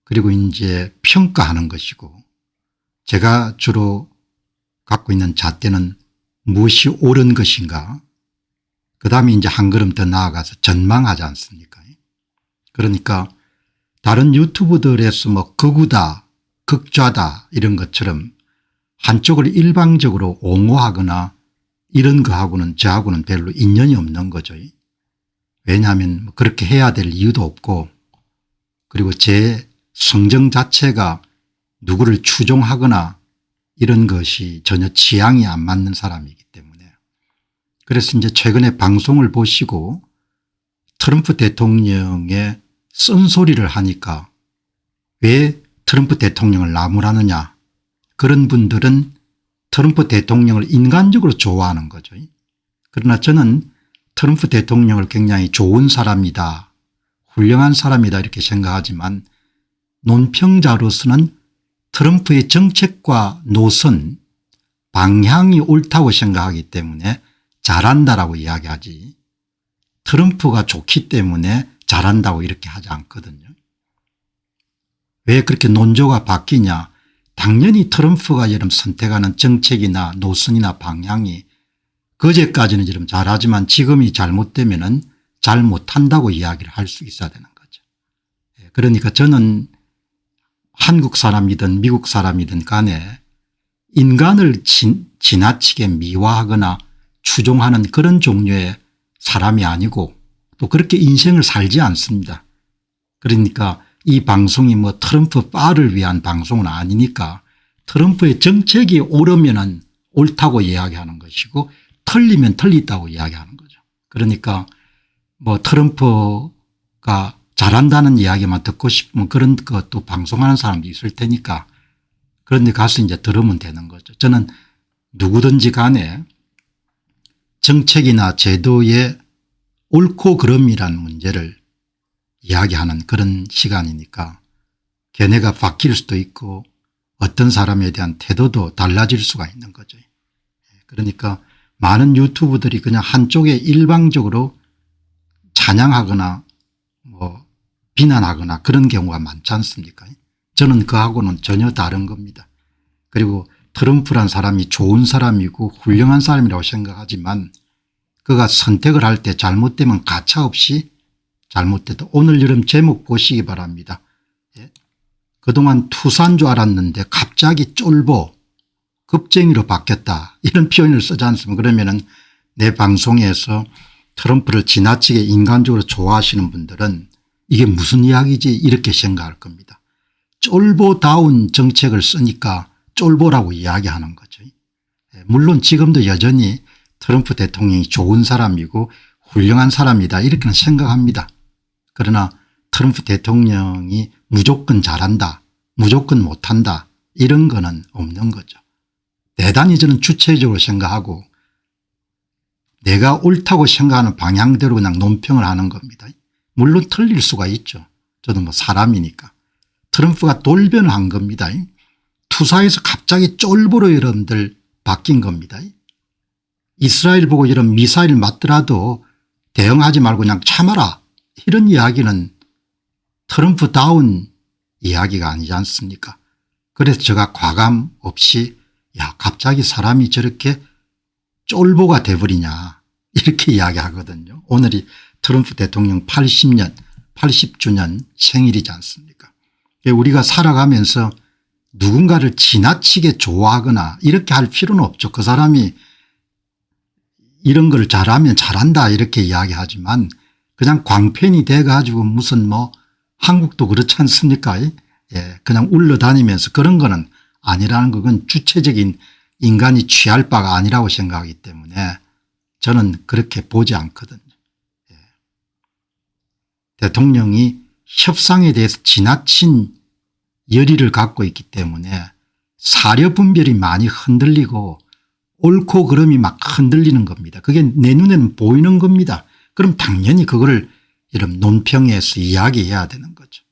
그리고 이제 평가하는 것이고, 제가 주로 갖고 있는 잣대는 무엇이 옳은 것인가, 그다음에 이제 한 걸음 더 나아가서 전망하지 않습니까? 그러니까 다른 유튜브들에서 뭐 극우다 극좌다 이런 것처럼 한쪽을 일방적으로 옹호하거나 이런 거하고는 저하고는 별로 인연이 없는 거죠. 왜냐하면 그렇게 해야 될 이유도 없고, 그리고 제 성정 자체가 누구를 추종하거나 이런 것이 전혀 취향이 안 맞는 사람이기 때문에. 그래서 이제 최근에 방송을 보시고 트럼프 대통령의 쓴소리를 하니까 왜 트럼프 대통령을 나무라느냐, 그런 분들은 트럼프 대통령을 인간적으로 좋아하는 거죠. 그러나 저는 트럼프 대통령을 굉장히 좋은 사람이다, 훌륭한 사람이다 이렇게 생각하지만, 논평자로서는 트럼프의 정책과 노선 방향이 옳다고 생각하기 때문에 잘한다라고 이야기하지, 트럼프가 좋기 때문에 잘한다고 이렇게 하지 않거든요. 왜 그렇게 논조가 바뀌냐. 당연히 트럼프가 여러분 선택하는 정책이나 노선이나 방향이 그제까지는 여러분 잘하지만 지금이 잘못되면은 잘못한다고 이야기를 할 수 있어야 되는 거죠. 그러니까 저는 한국 사람이든 미국 사람이든 간에 인간을 지나치게 미화하거나 추종하는 그런 종류의 사람이 아니고 또 그렇게 인생을 살지 않습니다. 그러니까 이 방송이 뭐 트럼프 빠를 위한 방송은 아니니까 트럼프의 정책이 옳으면 옳다고 이야기하는 것이고 틀리면 틀리다고 이야기하는 거죠. 그러니까 뭐 트럼프가 잘한다는 이야기만 듣고 싶으면 그런 것도 방송하는 사람도 있을 테니까 그런 데 가서 이제 들으면 되는 거죠. 저는 누구든지 간에 정책이나 제도의 옳고 그름이라는 문제를 이야기하는 그런 시간이니까 견해가 바뀔 수도 있고 어떤 사람에 대한 태도도 달라질 수가 있는 거죠. 그러니까 많은 유튜브들이 그냥 한쪽에 일방적으로 찬양하거나 뭐 비난하거나 그런 경우가 많지 않습니까? 저는 그하고는 전혀 다른 겁니다. 그리고 트럼프란 사람이 좋은 사람이고 훌륭한 사람이라고 생각하지만 그가 선택을 할 때 잘못되면 가차없이 잘못돼도, 오늘 여름 제목 보시기 바랍니다. 그동안 투사인 줄 알았는데 갑자기 쫄보 겁쟁이로 바뀌었다 이런 표현을 쓰지 않습니까? 그러면은 내 방송에서 트럼프를 지나치게 인간적으로 좋아하시는 분들은 이게 무슨 이야기지 이렇게 생각할 겁니다. 쫄보다운 정책을 쓰니까 쫄보라고 이야기하는 거죠. 물론 지금도 여전히 트럼프 대통령이 좋은 사람이고 훌륭한 사람이다 이렇게는 생각합니다. 그러나 트럼프 대통령이 무조건 잘한다 무조건 못한다 이런 거는 없는 거죠. 대단히 저는 주체적으로 생각하고 내가 옳다고 생각하는 방향대로 그냥 논평을 하는 겁니다. 물론 틀릴 수가 있죠. 저도 뭐 사람이니까. 트럼프가 돌변을 한 겁니다. 투사에서 갑자기 쫄보로 여러분들 바뀐 겁니다. 이스라엘 보고 이런 미사일 맞더라도 대응하지 말고 그냥 참아라 이런 이야기는 트럼프다운 이야기가 아니지 않습니까? 그래서 제가 과감 없이 야 갑자기 사람이 저렇게 쫄보가 돼버리냐 이렇게 이야기하거든요. 오늘이 트럼프 대통령 80주년 생일이지 않습니까? 우리가 살아가면서 누군가를 지나치게 좋아하거나 이렇게 할 필요는 없죠. 그 사람이 이런 걸 잘하면 잘한다 이렇게 이야기하지만 그냥 광팬이 돼 가지고 무슨 뭐 한국도 그렇지 않습니까? 그냥 울러다니면서 그런 거는 아니라는 그건 주체적인 인간이 취할 바가 아니라고 생각하기 때문에 저는 그렇게 보지 않거든요. 대통령이 협상에 대해서 지나친 열의를 갖고 있기 때문에 사려 분별이 많이 흔들리고 옳고 그름이 막 흔들리는 겁니다. 그게 내 눈에는 보이는 겁니다. 그럼 당연히 그거를 이런 논평에서 이야기해야 되는 거죠.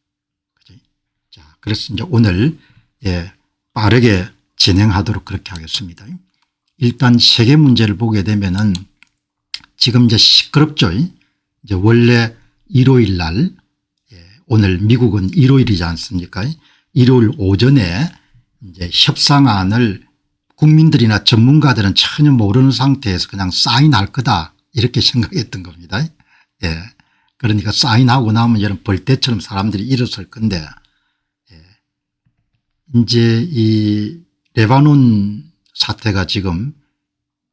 자, 그래서 이제 오늘 빠르게 진행하도록 그렇게 하겠습니다. 일단 세계 문제를 보게 되면은 지금 이제 시끄럽죠. 이제 원래 일요일 날 오늘 미국은 일요일이지 않습니까? 일요일 오전에 이제 협상안을 국민들이나 전문가들은 전혀 모르는 상태에서 그냥 사인할 거다 이렇게 생각했던 겁니다. 예. 그러니까 사인하고 나면 이런 벌떼처럼 사람들이 일어설 건데, 예. 이제 이 레바논 사태가 지금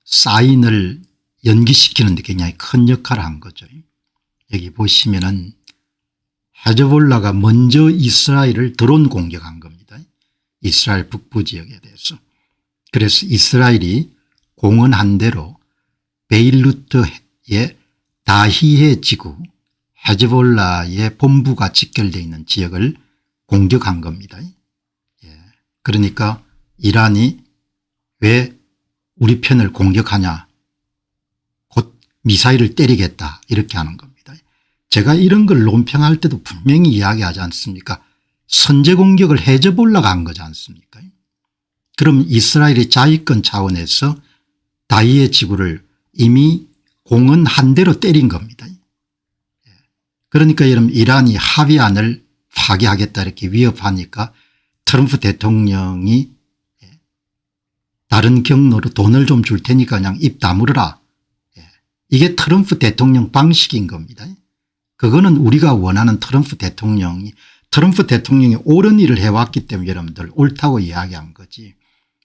사인을 연기시키는 데 굉장히 큰 역할을 한 거죠. 여기 보시면은 헤즈볼라가 먼저 이스라엘을 드론 공격한 겁니다. 이스라엘 북부 지역에 대해서. 그래서 이스라엘이 공언한 대로 베이루트의 다히해 지구 헤즈볼라의 본부가 직결되어 있는 지역을 공격한 겁니다. 예. 그러니까 이란이 왜 우리 편을 공격하냐, 곧 미사일을 때리겠다 이렇게 하는 겁니다. 제가 이런 걸 논평할 때도 분명히 이야기하지 않습니까? 선제 공격을 헤즈볼라가 한 거지 않습니까? 그럼 이스라엘이 자위권 차원에서 다히해 지구를 이미 공언한 대로 때린 겁니다. 그러니까 여러분 이란이 합의안을 파기하겠다 이렇게 위협하니까 트럼프 대통령이 다른 경로로 돈을 좀 줄 테니까 그냥 입 다물어라. 이게 트럼프 대통령 방식인 겁니다. 그거는 우리가 원하는 트럼프 대통령이 옳은 일을 해왔기 때문에 여러분들 옳다고 이야기한 거지,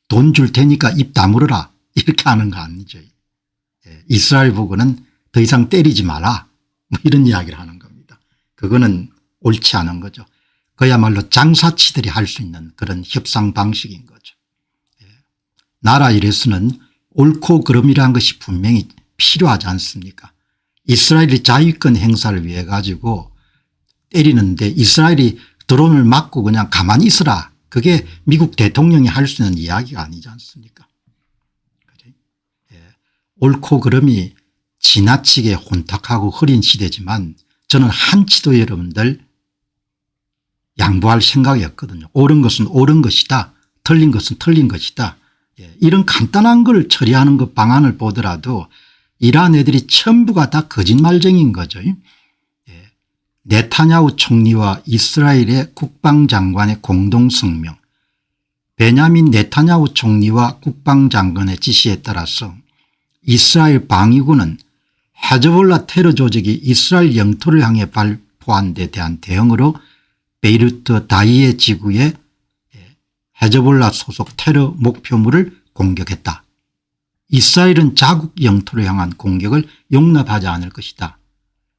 돈 줄 테니까 입 다물어라 이렇게 하는 거 아니죠. 이스라엘 보고는 더 이상 때리지 마라 뭐 이런 이야기를 하는 겁니다. 그거는 옳지 않은 거죠. 그야말로 장사치들이 할 수 있는 그런 협상 방식인 거죠. 나라 일에서는 옳고 그름이라는 것이 분명히 필요하지 않습니까? 이스라엘이 자위권 행사를 위해 가지고 때리는데 이스라엘이 드론을 맞고 그냥 가만히 있으라, 그게 미국 대통령이 할 수 있는 이야기가 아니지 않습니까? 예. 옳고 그름이 지나치게 혼탁하고 흐린 시대지만 저는 한치도 여러분들 양보할 생각이 없거든요. 옳은 것은 옳은 것이다, 틀린 것은 틀린 것이다. 예. 이런 간단한 걸 처리하는 것 방안을 보더라도 이란 애들이 전부가 다 거짓말쟁이인 거죠. 예. 네타냐후 총리와 이스라엘의 국방장관의 공동성명, 베냐민 네타냐후 총리와 국방장관의 지시에 따라서 이스라엘 방위군은 헤즈볼라 테러 조직이 이스라엘 영토를 향해 발포한 데 대한 대응으로 베이루트 다히해 지구의 헤즈볼라 소속 테러 목표물을 공격했다. 이스라엘은 자국 영토를 향한 공격을 용납하지 않을 것이다.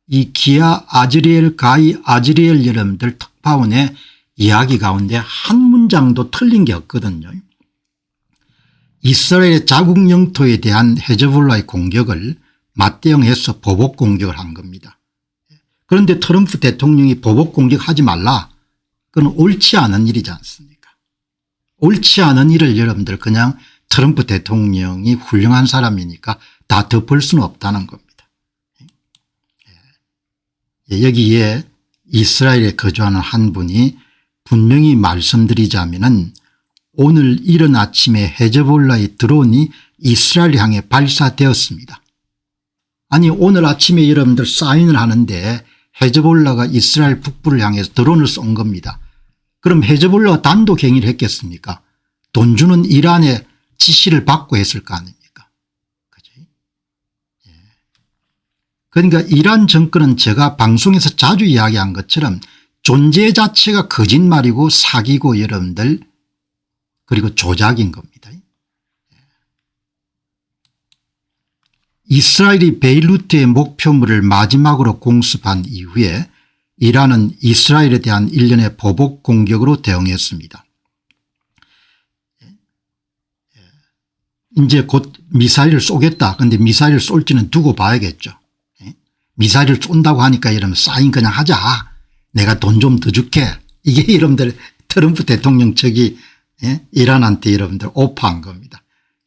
이 기아 아즈리엘 가이 아즈리엘 여러분들 특파원의 이야기 가운데 한 문장도 틀린 게 없거든요. 이스라엘의 자국 영토에 대한 헤즈볼라의 공격을 맞대응해서 보복 공격을 한 겁니다. 그런데 트럼프 대통령이 보복 공격하지 말라, 그건 옳지 않은 일이지 않습니까? 옳지 않은 일을 여러분들 그냥 트럼프 대통령이 훌륭한 사람이니까 다 덮을 수는 없다는 겁니다. 여기에 이스라엘에 거주하는 한 분이 분명히 말씀드리자면은 오늘 이른 아침에 헤즈볼라의 드론이 이스라엘 향해 발사되었습니다. 아니 오늘 아침에 여러분들 사인을 하는데 헤즈볼라가 이스라엘 북부를 향해서 드론을 쏜 겁니다. 그럼 헤즈볼라가 단독 행위를 했겠습니까? 돈 주는 이란의 지시를 받고 했을 거 아닙니까? 그죠? 예. 그러니까 이란 정권은 제가 방송에서 자주 이야기한 것처럼 존재 자체가 거짓말이고 사기고 여러분들 그리고 조작인 겁니다. 이스라엘이 베이루트의 목표물을 마지막으로 공습한 이후에 이란은 이스라엘에 대한 일련의 보복 공격으로 대응했습니다. 이제 곧 미사일을 쏘겠다. 그런데 미사일을 쏠지는 두고 봐야겠죠. 미사일을 쏜다고 하니까 이러면 사인 그냥 하자. 내가 돈 좀 더 줄게. 이게 여러분들 트럼프 대통령 측이 이란한테 여러분들 오퍼한 겁니다.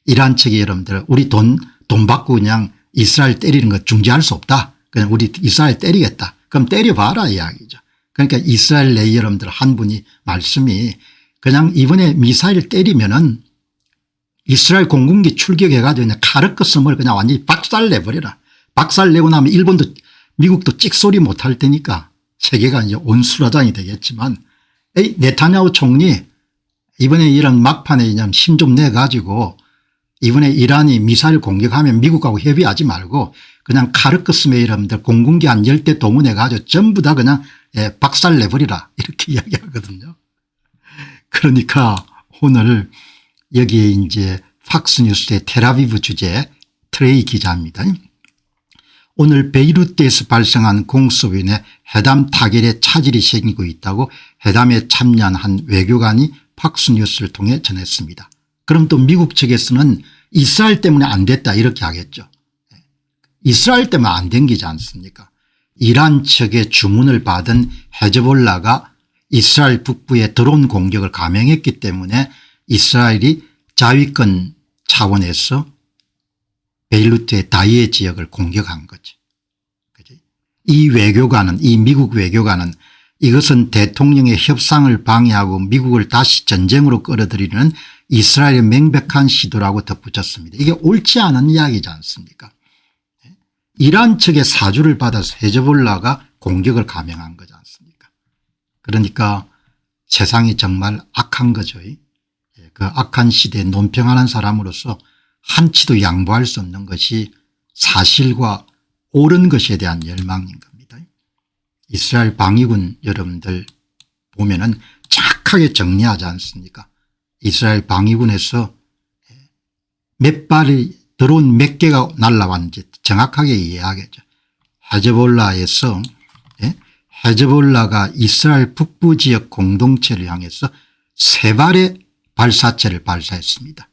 이란 측이 여러분들 우리 돈 받고 그냥 이스라엘 때리는 거 중지할 수 없다. 그냥 우리 이스라엘 때리겠다. 그럼 때려봐라 이야기죠. 그러니까 이스라엘 내 여러분들 한 분이 말씀이 그냥 이번에 미사일 때리면은 이스라엘 공군기 출격해가지고 그냥 카르크섬을 그냥 완전히 박살내버려라. 박살내고 나면 일본도 미국도 찍소리 못할 테니까 세계가 이제 온수라장이 되겠지만 네타냐후 총리 이번에 이런 막판에 힘 좀 내가지고 이번에 이란이 미사일 공격하면 미국하고 협의하지 말고 그냥 카르크스 메이러분들 공군기 한 10대 동원해 가지고 전부 다 그냥 박살 내버리라 이렇게 이야기하거든요. 그러니까 오늘 여기에 이제 팍스뉴스의 텔아비브 주재 트레이 기자입니다. 오늘 베이루트에서 발생한 공습인의 회담 타결에 차질이 생기고 있다고 회담에 참여한 한 외교관이 팍스뉴스를 통해 전했습니다. 그럼 또 미국 측에서는 이스라엘 때문에 안 됐다 이렇게 하겠죠. 이스라엘 때문에 안 된 게지 않습니까? 이란 측의 주문을 받은 헤즈볼라가 이스라엘 북부에 드론 공격을 감행했기 때문에 이스라엘이 자위권 차원에서 베이루트의 다이에 지역을 공격한 거죠. 이 외교관은 이 미국 외교관은 이것은 대통령의 협상을 방해하고 미국을 다시 전쟁으로 끌어들이는 이스라엘의 명백한 시도라고 덧붙였습니다. 이게 옳지 않은 이야기지 않습니까? 이란 측의 사주를 받아서 헤즈볼라가 공격을 감행한 거지 않습니까? 그러니까 세상이 정말 악한 거죠. 그 악한 시대에 논평하는 사람으로서 한치도 양보할 수 없는 것이 사실과 옳은 것에 대한 열망인 겁니다. 이스라엘 방위군 여러분들 보면은 정확하게 정리하지 않습니까? 이스라엘 방위군에서 몇 발이 드론 몇 개가 날아왔는지 정확하게 이해하겠죠. 헤즈볼라에서 헤즈볼라가 이스라엘 북부 지역 공동체를 향해서 3발의 발사체를 발사했습니다.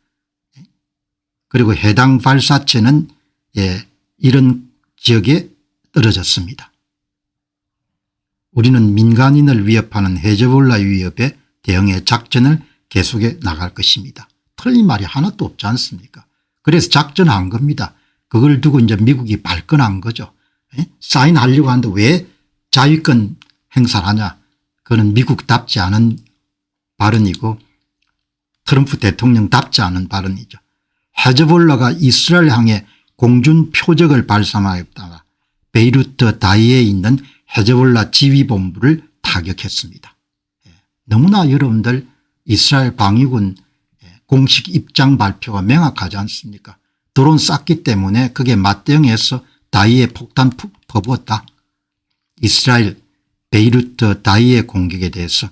그리고 해당 발사체는 이런 지역에 떨어졌습니다. 우리는 민간인을 위협하는 헤즈볼라 위협에 대응해 작전을 계속해 나갈 것입니다. 틀린 말이 하나도 없지 않습니까? 그래서 작전한 겁니다. 그걸 두고 이제 미국이 발끈한 거죠. 사인하려고 하는데 왜 자위권 행사를 하냐. 그건 미국답지 않은 발언이고 트럼프 대통령답지 않은 발언이죠. 헤즈볼라가 이스라엘 향해 공중 표적을 발사하였다가 베이루트 다이에 있는 헤즈볼라 지휘본부를 타격했습니다. 너무나 여러분들 이스라엘 방위군 공식 입장 발표가 명확하지 않습니까? 드론 쐈기 때문에 그게 맞대응해서 다이에 폭탄 퍼부었다. 이스라엘 베이루트 다이에 공격에 대해서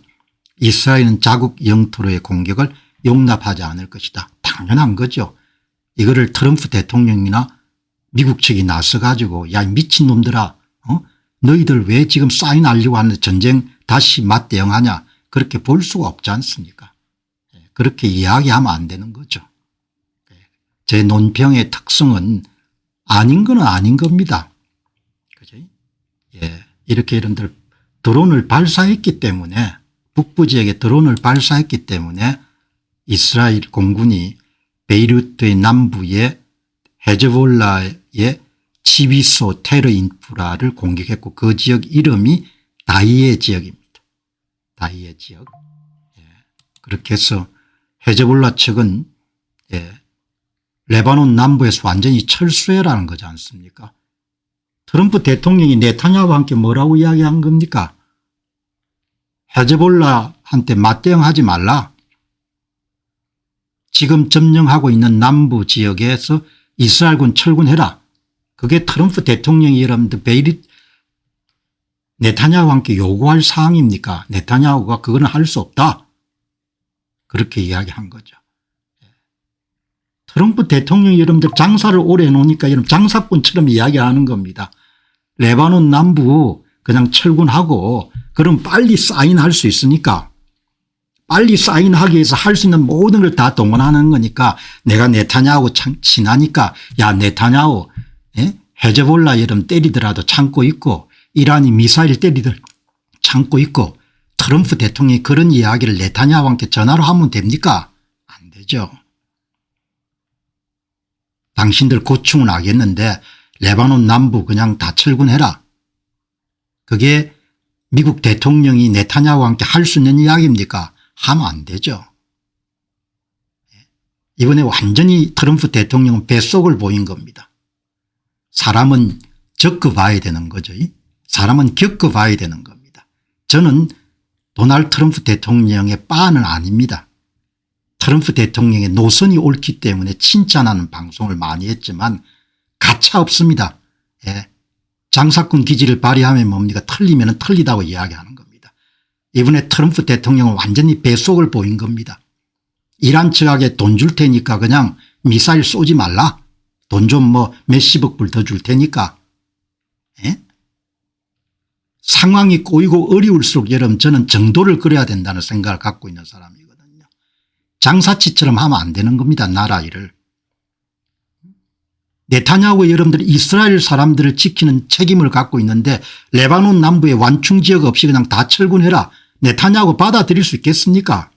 이스라엘은 자국 영토로의 공격을 용납하지 않을 것이다. 당연한 거죠. 이거를 트럼프 대통령이나 미국 측이 나서 가지고 야 미친놈들아 너희들 왜 지금 사인하려고 하는 전쟁 다시 맞대응하냐 그렇게 볼 수가 없지 않습니까? 그렇게 이야기하면 안 되는 거죠. 제 논평의 특성은 아닌 건 아닌 겁니다. 그죠? 이렇게 여러분들 드론을 발사했기 때문에 북부 지역에 드론을 발사했기 때문에 이스라엘 공군이 베이루트의 남부에 헤즈볼라의 지휘소 테러 인프라를 공격했고 그 지역 이름이 다이에 지역입니다. 다이에 지역. 그렇게 해서 헤즈볼라 측은 레바논 남부에서 완전히 철수해라는 거지 않습니까? 트럼프 대통령이 네타냐후와 함께 뭐라고 이야기한 겁니까? 헤즈볼라한테 맞대응하지 말라. 지금 점령하고 있는 남부 지역에서 이스라엘군 철군해라. 그게 트럼프 대통령이 여러분들 네타냐후와 함께 요구할 사항입니까? 네타냐후가 그거는 할 수 없다. 그렇게 이야기한 거죠. 트럼프 대통령이 여러분들 장사를 오래 해놓으니까 여러분 장사꾼처럼 이야기하는 겁니다. 레바논 남부 그냥 철군하고 그럼 빨리 사인할 수 있으니까 빨리 사인하기 위해서 할 수 있는 모든 걸 다 동원하는 거니까 내가 네타냐후하고 친하니까 야 네타냐후 헤즈볼라 여러분 때리더라도 참고 있고 이란이 미사일 때리더라도 참고 있고 트럼프 대통령이 그런 이야기를 네타냐후와 함께 전화로 하면 됩니까? 안 되죠. 당신들 고충은 알겠는데 레바논 남부 그냥 다 철군해라. 그게 미국 대통령이 네타냐후와 함께 할 수 있는 이야기입니까? 하면 안 되죠. 이번에 완전히 트럼프 대통령은 뱃속을 보인 겁니다. 사람은 겪어봐야 되는 거죠. 사람은 겪어봐야 되는 겁니다. 저는 도널드 트럼프 대통령의 빠는 아닙니다. 트럼프 대통령의 노선이 옳기 때문에 칭찬하는 방송을 많이 했지만 가차 없습니다. 예. 장사꾼 기질을 발휘하면 뭡니까? 틀리면 틀리다고 이야기하는 겁니다. 이번에 트럼프 대통령은 완전히 배속을 보인 겁니다. 이란 측에게 돈 줄 테니까 그냥 미사일 쏘지 말라. 돈 좀 뭐 몇십억 불 더 줄 테니까. 예? 상황이 꼬이고 어려울수록 여러분 저는 정도를 그려야 된다는 생각을 갖고 있는 사람이거든요. 장사치처럼 하면 안 되는 겁니다. 나라 일을. 네타냐후 여러분들이 이스라엘 사람들을 지키는 책임을 갖고 있는데 레바논 남부에 완충 지역 없이 그냥 다 철군해라. 네타냐후 받아들일 수 있겠습니까?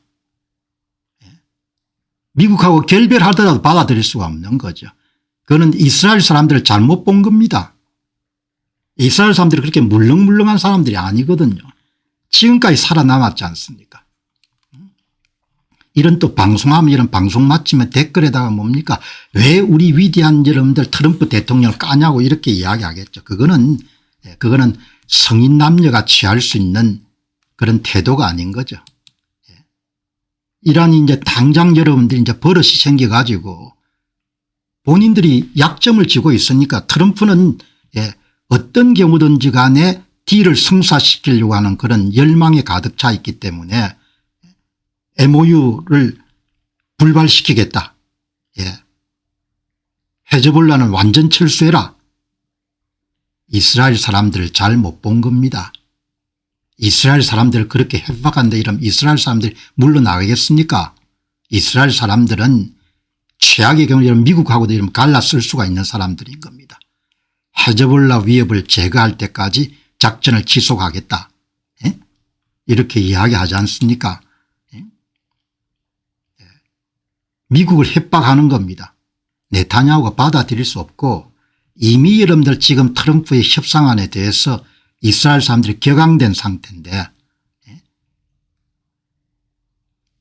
미국하고 결별하더라도 받아들일 수가 없는 거죠. 그거는 이스라엘 사람들을 잘못 본 겁니다. 이스라엘 사람들이 그렇게 물렁물렁한 사람들이 아니거든요. 지금까지 살아남았지 않습니까? 이런 또 방송하면 이런 방송 마치면 댓글에다가 뭡니까? 왜 우리 위대한 여러분들 트럼프 대통령을 까냐고 이렇게 이야기하겠죠. 그거는 성인 남녀가 취할 수 있는 그런 태도가 아닌 거죠. 이란이 이제 당장 여러분들이 이제 버릇이 생겨 가지고 본인들이 약점을 쥐고 있으니까 트럼프는 어떤 경우든지 간에 딜을 성사시키려고 하는 그런 열망에 가득 차 있기 때문에 MOU를 불발시키겠다. 헤즈볼라는 완전 철수해라. 이스라엘 사람들을 잘 못 본 겁니다. 이스라엘 사람들을 그렇게 협박한다 이러면 이스라엘 사람들이 물러나가겠습니까? 이스라엘 사람들은 최악의 경우 이런 미국하고도 이러면 갈라쓸 수가 있는 사람들인 겁니다. 헤즈볼라 위협을 제거할 때까지 작전을 지속하겠다. 이렇게 이야기하지 않습니까? 미국을 협박하는 겁니다. 네타냐후가 받아들일 수 없고 이미 여러분들 지금 트럼프의 협상안에 대해서 이스라엘 사람들이 격앙된 상태인데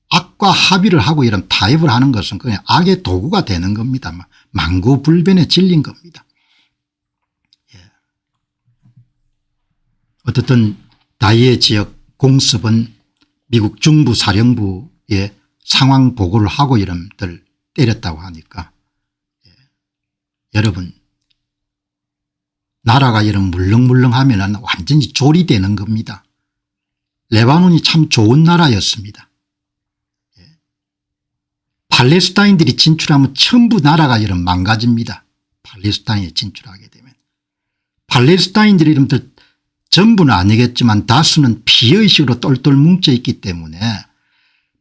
악과 합의를 하고 이런 타협을 하는 것은 그냥 악의 도구가 되는 겁니다. 만구불변에 질린 겁니다. 어떻든 다이에 지역 공습은 미국 중부 사령부에 상황 보고를 하고 이름들 때렸다고 하니까 여러분 나라가 이런 물렁물렁하면 완전히 조리되는 겁니다. 레바논이 참 좋은 나라였습니다. 팔레스타인들이 진출하면 전부 나라가 이런 망가집니다. 팔레스타인에 진출하게 되면. 팔레스타인들이 이름들 전부는 아니겠지만 다수는 피의식으로 똘똘 뭉쳐 있기 때문에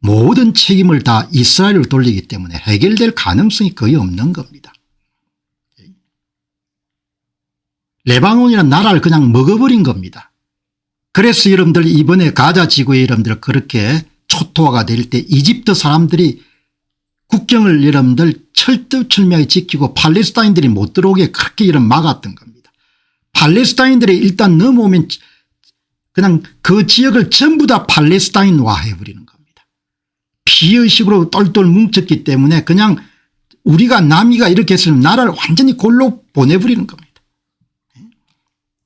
모든 책임을 다 이스라엘로 돌리기 때문에 해결될 가능성이 거의 없는 겁니다. 레바논이라는 나라를 그냥 먹어버린 겁니다. 그래서 여러분들 이번에 가자 지구에 여러분들 그렇게 초토화가 될 때 이집트 사람들이 국경을 여러분들 철두철미하게 지키고 팔레스타인들이 못 들어오게 그렇게 이런 막았던 겁니다. 팔레스타인들이 일단 넘어오면 그냥 그 지역을 전부 다 팔레스타인화 해버리는 겁니다. 피의식으로 똘똘 뭉쳤기 때문에 그냥 우리가 남이가 이렇게 했으면 나라를 완전히 골로 보내버리는 겁니다.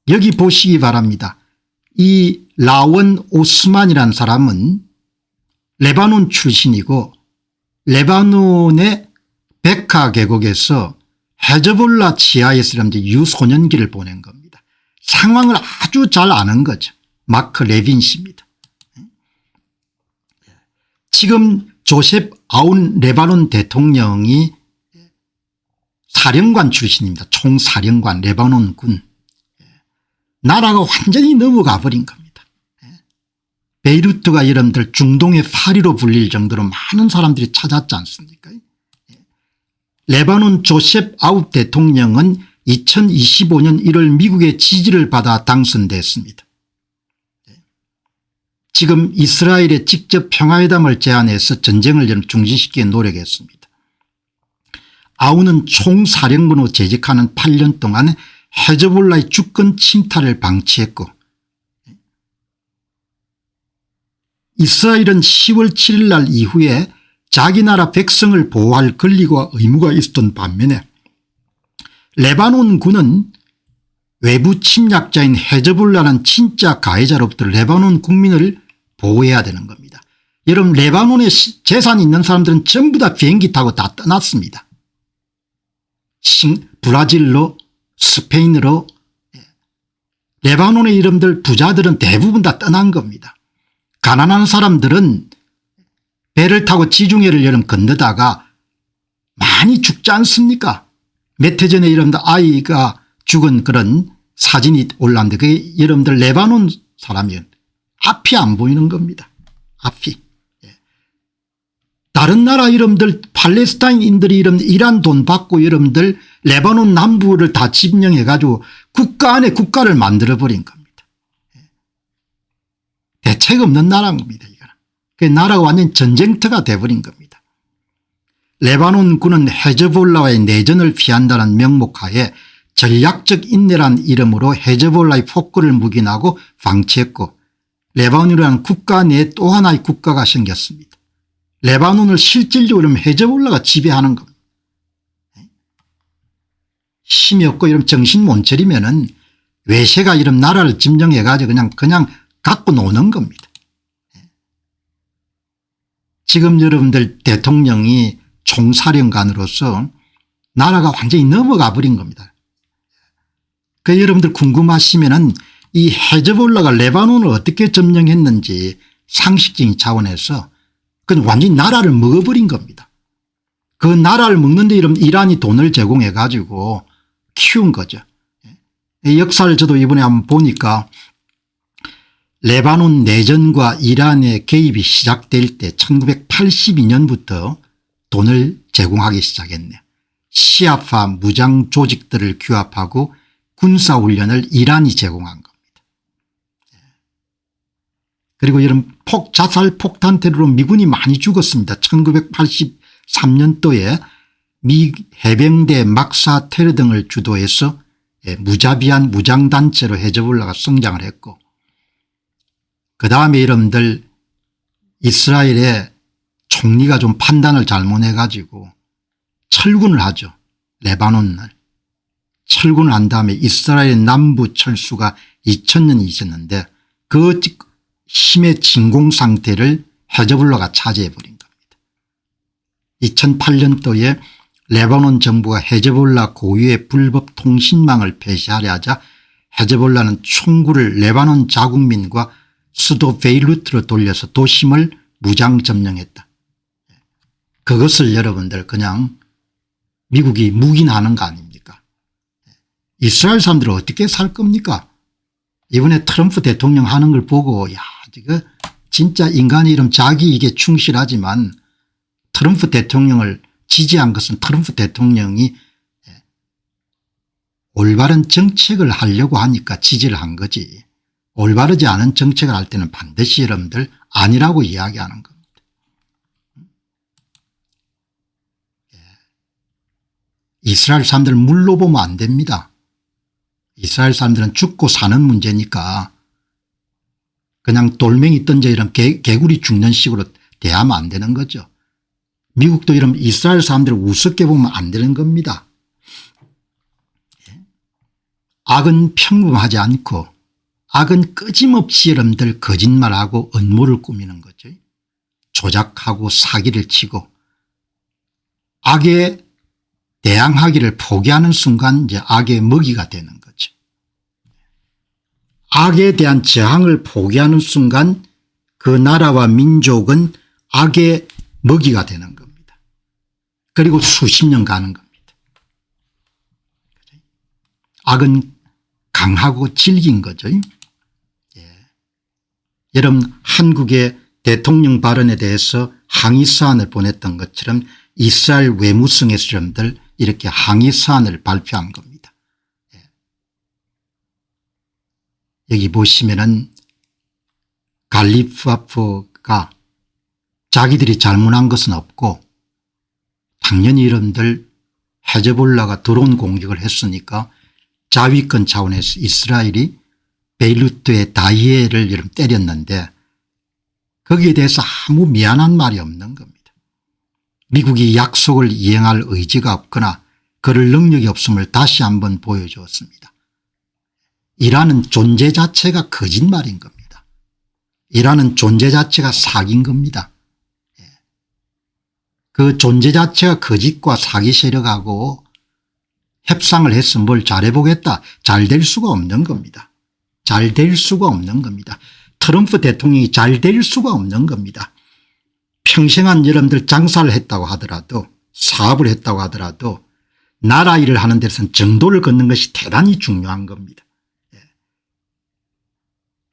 여기 보시기 바랍니다. 이 라원 오스만이라는 사람은 레바논 출신이고 레바논의 베카 계곡에서 헤즈볼라 지하에서 유소년기를 보낸 겁니다. 상황을 아주 잘 아는 거죠. 마크 레빈 씨입니다. 지금 조셉 아운 레바논 대통령이 사령관 출신입니다. 총사령관 레바논 군. 나라가 완전히 넘어가 버린 겁니다. 베이루트가 여러분들 중동의 파리로 불릴 정도로 많은 사람들이 찾았지 않습니까? 레바논 조셉 아웃 대통령은 2025년 1월 미국의 지지를 받아 당선됐습니다. 지금 이스라엘에 직접 평화회담을 제안해서 전쟁을 중지시키게 노력했습니다. 아웃은 총사령관으로 재직하는 8년 동안 헤즈볼라의 주권 침탈을 방치했고 이스라엘은 10월 7일 날 이후에 자기 나라 백성을 보호할 권리와 의무가 있었던 반면에 레바논 군은 외부 침략자인 헤즈볼라는 진짜 가해자로부터 레바논 국민을 보호해야 되는 겁니다. 여러분 레바논에 재산이 있는 사람들은 전부 다 비행기 타고 다 떠났습니다. 브라질로 스페인으로 레바논의 이름들 부자들은 대부분 다 떠난 겁니다. 가난한 사람들은 배를 타고 지중해를 여름 건너다가 많이 죽지 않습니까? 몇 해 전에 여러분들 아이가 죽은 그런 사진이 올라왔는데 그게 여러분들 레바논 사람이에요. 앞이 안 보이는 겁니다. 앞이. 다른 나라 여러분들 팔레스타인인들이 여러분들 이란 돈 받고 여러분들 레바논 남부를 다 점령해 가지고 국가 안에 국가를 만들어버린 겁니다. 대책 없는 나라입니다. 이거는. 그 나라가 완전 전쟁터가 돼버린 겁니다. 레바논군은 헤즈볼라와의 내전을 피한다는 명목하에 전략적 인내란 이름으로 헤즈볼라의 폭거를 묵인하고 방치했고 레바논이라는 국가 내에 또 하나의 국가가 생겼습니다. 레바논을 실질적으로 헤즈볼라가 지배하는 겁니다. 힘이 없고 이런 정신 못 차리면은 외세가 이런 나라를 점령해 가지고 그냥 갖고 노는 겁니다. 지금 여러분들 대통령이 총사령관으로서 나라가 완전히 넘어가 버린 겁니다. 그 여러분들 궁금하시면은 이 헤즈볼라가 레바논을 어떻게 점령했는지 상식적인 차원에서 그건 완전히 나라를 먹어버린 겁니다. 그 나라를 먹는데 이란이 돈을 제공해 가지고 키운 거죠. 역사를 저도 이번에 한번 보니까 레바논 내전과 이란의 개입이 시작될 때 1982년부터 돈을 제공하기 시작했네요. 시아파 무장 조직들을 규합하고 군사훈련을 이란이 제공한 겁니다. 그리고 이런 자살 폭탄 테러로 미군이 많이 죽었습니다. 1983년도에 미 해병대 막사 테러 등을 주도해서 무자비한 무장단체로 헤즈볼라가 성장을 했고 그다음에 여러분들 이스라엘의 총리가 좀 판단을 잘못해 가지고 철군을 하죠. 레바논을. 철군을 한 다음에 이스라엘 남부 철수가 2000년이 있었는데 그 힘의 진공 상태를 헤즈볼라가 차지해 버린 겁니다. 2008년도에 레바논 정부가 헤즈볼라 고유의 불법 통신망을 폐쇄하려 하자 헤즈볼라는 총구를 레바논 자국민과 수도 베이루트로 돌려서 도심을 무장 점령했다. 그것을 여러분들 그냥 미국이 묵인하는 거 아닙니까? 이스라엘 사람들은 어떻게 살 겁니까? 이번에 트럼프 대통령 하는 걸 보고 야 이거 진짜 인간이 이름 자기 이게 충실하지만 트럼프 대통령을 지지한 것은 트럼프 대통령이 올바른 정책을 하려고 하니까 지지를 한 거지 올바르지 않은 정책을 할 때는 반드시 여러분들 아니라고 이야기하는 겁니다. 이스라엘 사람들 물로 보면 안 됩니다. 이스라엘 사람들은 죽고 사는 문제니까 그냥 돌멩이 던져 이런 개구리 죽는 식으로 대하면 안 되는 거죠. 미국도 이런 이스라엘 사람들을 우습게 보면 안 되는 겁니다. 악은 평범하지 않고 악은 끊임없이 여러분들 거짓말하고 음모를 꾸미는 거죠. 조작하고 사기를 치고 악에 대항하기를 포기하는 순간 이제 악의 먹이가 되는 거죠. 악에 대한 저항을 포기하는 순간 그 나라와 민족은 악의 먹이가 되는 겁니다. 그리고 수십 년 가는 겁니다. 악은 강하고 질긴 거죠. 여러분 한국의 대통령 발언에 대해서 항의 사안을 보냈던 것처럼 이스라엘 외무성에서 여러분들 이렇게 항의 사안을 발표한 겁니다. 여기 보시면은 갈리프아프가 자기들이 잘못한 것은 없고 당연히 여러분들 헤즈볼라가 드론 공격을 했으니까 자위권 차원에서 이스라엘이 베이루트의 다이에를 여러분 때렸는데 거기에 대해서 아무 미안한 말이 없는 겁니다. 미국이 약속을 이행할 의지가 없거나 그럴 능력이 없음을 다시 한번 보여주었습니다. 이라는 존재 자체가 거짓말인 겁니다. 이라는 존재 자체가 사기인 겁니다. 그 존재 자체가 거짓과 사기 세력하고 협상을 해서 뭘 잘해보겠다. 잘 될 수가 없는 겁니다. 잘 될 수가 없는 겁니다. 트럼프 대통령이 잘 될 수가 없는 겁니다. 평생한 여러분들 장사를 했다고 하더라도 사업을 했다고 하더라도 나라 일을 하는 데서는 정도를 걷는 것이 대단히 중요한 겁니다.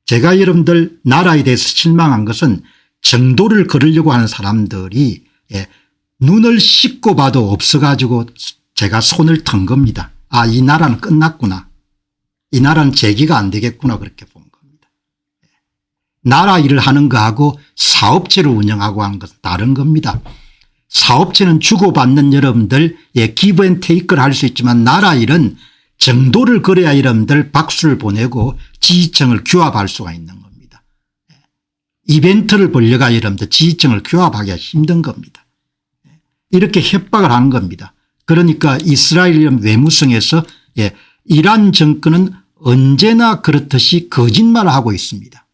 제가 여러분들 나라에 대해서 실망한 것은 정도를 걸으려고 하는 사람들이 눈을 씻고 봐도 없어가지고 제가 손을 턴 겁니다. 아, 이 나라는 끝났구나. 이 나라는 재기가 안 되겠구나 그렇게 본 겁니다. 나라 일을 하는 거하고 사업체를 운영하고 하는 것은 다른 겁니다. 사업체는 주고받는 여러분들 기브 앤 테이크를 할 수 있지만 나라 일은 정도를 걸어야 여러분들 박수를 보내고 지지층을 규합할 수가 있는 겁니다. 이벤트를 벌려가 여러분들 지지층을 규합하기가 힘든 겁니다. 이렇게 협박을 하는 겁니다. 그러니까 이스라엘 외무성에서 이란 정권은 언제나 그렇듯이 거짓말을 하고 있습니다.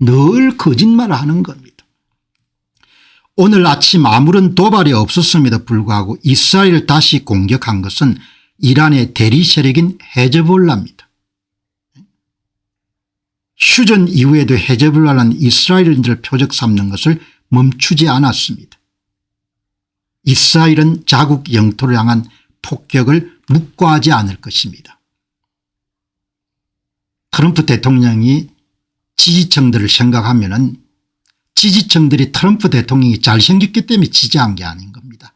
늘 거짓말을 하는 겁니다. 오늘 아침 아무런 도발이 없었음에도 불구하고 이스라엘을 다시 공격한 것은 이란의 대리 세력인 헤즈볼라입니다. 휴전 이후에도 헤즈볼라는 이스라엘인들을 표적 삼는 것을 멈추지 않았습니다. 이스라엘은 자국 영토를 향한 폭격을 묵과하지 않을 것입니다. 트럼프 대통령이 지지층들을 생각하면은 지지층들이 트럼프 대통령이 잘생겼기 때문에 지지한 게 아닌 겁니다.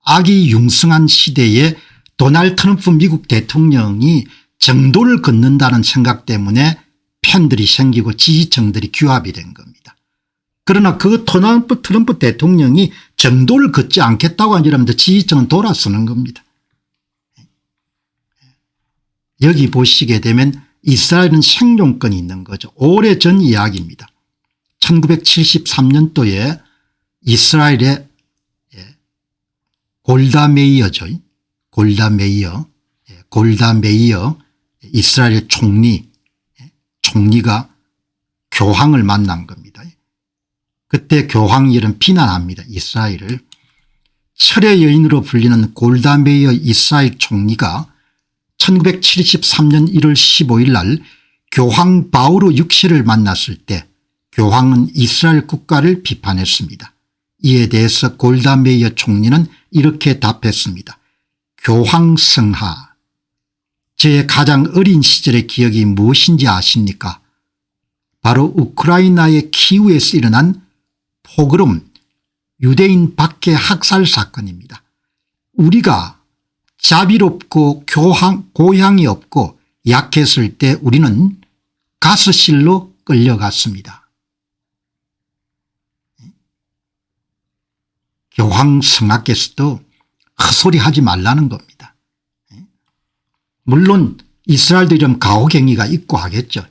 악이 융성한 시대에 도널드 트럼프 미국 대통령이 정도를 걷는다는 생각 때문에 팬들이 생기고 지지층들이 규합이 된 겁니다. 그러나 그 도널드 트럼프 대통령이 정도를 걷지 않겠다고 한 여러분들 지지층은 돌아서는 겁니다. 여기 보시게 되면 이스라엘은 생존권이 있는 거죠. 오래전 이야기입니다. 1973년도에 이스라엘의 골다 메이어죠. 골다 메이어 이스라엘 총리가 교황을 만난 겁니다. 그때 교황이 이런 비난합니다. 이스라엘을. 철의 여인으로 불리는 골다 메이어 이스라엘 총리가 1973년 1월 15일 날 교황 바오로 6세를 만났을 때 교황은 이스라엘 국가를 비판했습니다. 이에 대해서 골다 메이어 총리는 이렇게 답했습니다. 교황 성하, 제 가장 어린 시절의 기억이 무엇인지 아십니까? 바로 우크라이나의 키우에서 일어난 포그롬, 유대인 박해 학살 사건입니다. 우리가 자비롭고 고향이 없고 약했을 때 우리는 가스실로 끌려갔습니다. 교황 성하께서도 헛소리하지 말라는 겁니다. 물론 이스라엘도 이런 가호경위가 있고 하겠죠.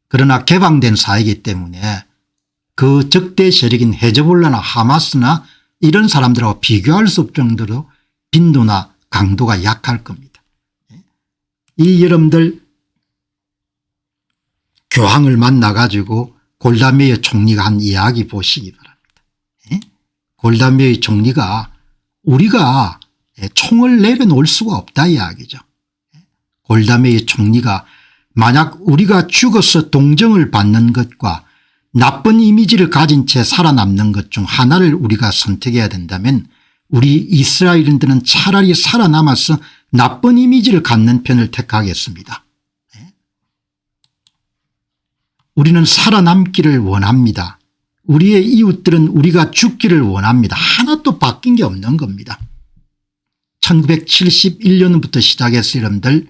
그러나 개방된 사회이기 때문에 그 적대 세력인 헤즈볼라나 하마스나 이런 사람들하고 비교할 수 없을 정도로 빈도나 강도가 약할 겁니다. 이 여러분들 교황을 만나 가지고 골다 메이어 총리가 한 이야기 보시기 바랍니다. 골다 메이어 총리가 우리가 총을 내려놓을 수가 없다 이야기죠. 골다 메이어 총리가 만약 우리가 죽어서 동정을 받는 것과 나쁜 이미지를 가진 채 살아남는 것 중 하나를 우리가 선택해야 된다면 우리 이스라엘인들은 차라리 살아남아서 나쁜 이미지를 갖는 편을 택하겠습니다. 우리는 살아남기를 원합니다. 우리의 이웃들은 우리가 죽기를 원합니다. 하나도 바뀐 게 없는 겁니다. 1971년부터 시작해서 여러분들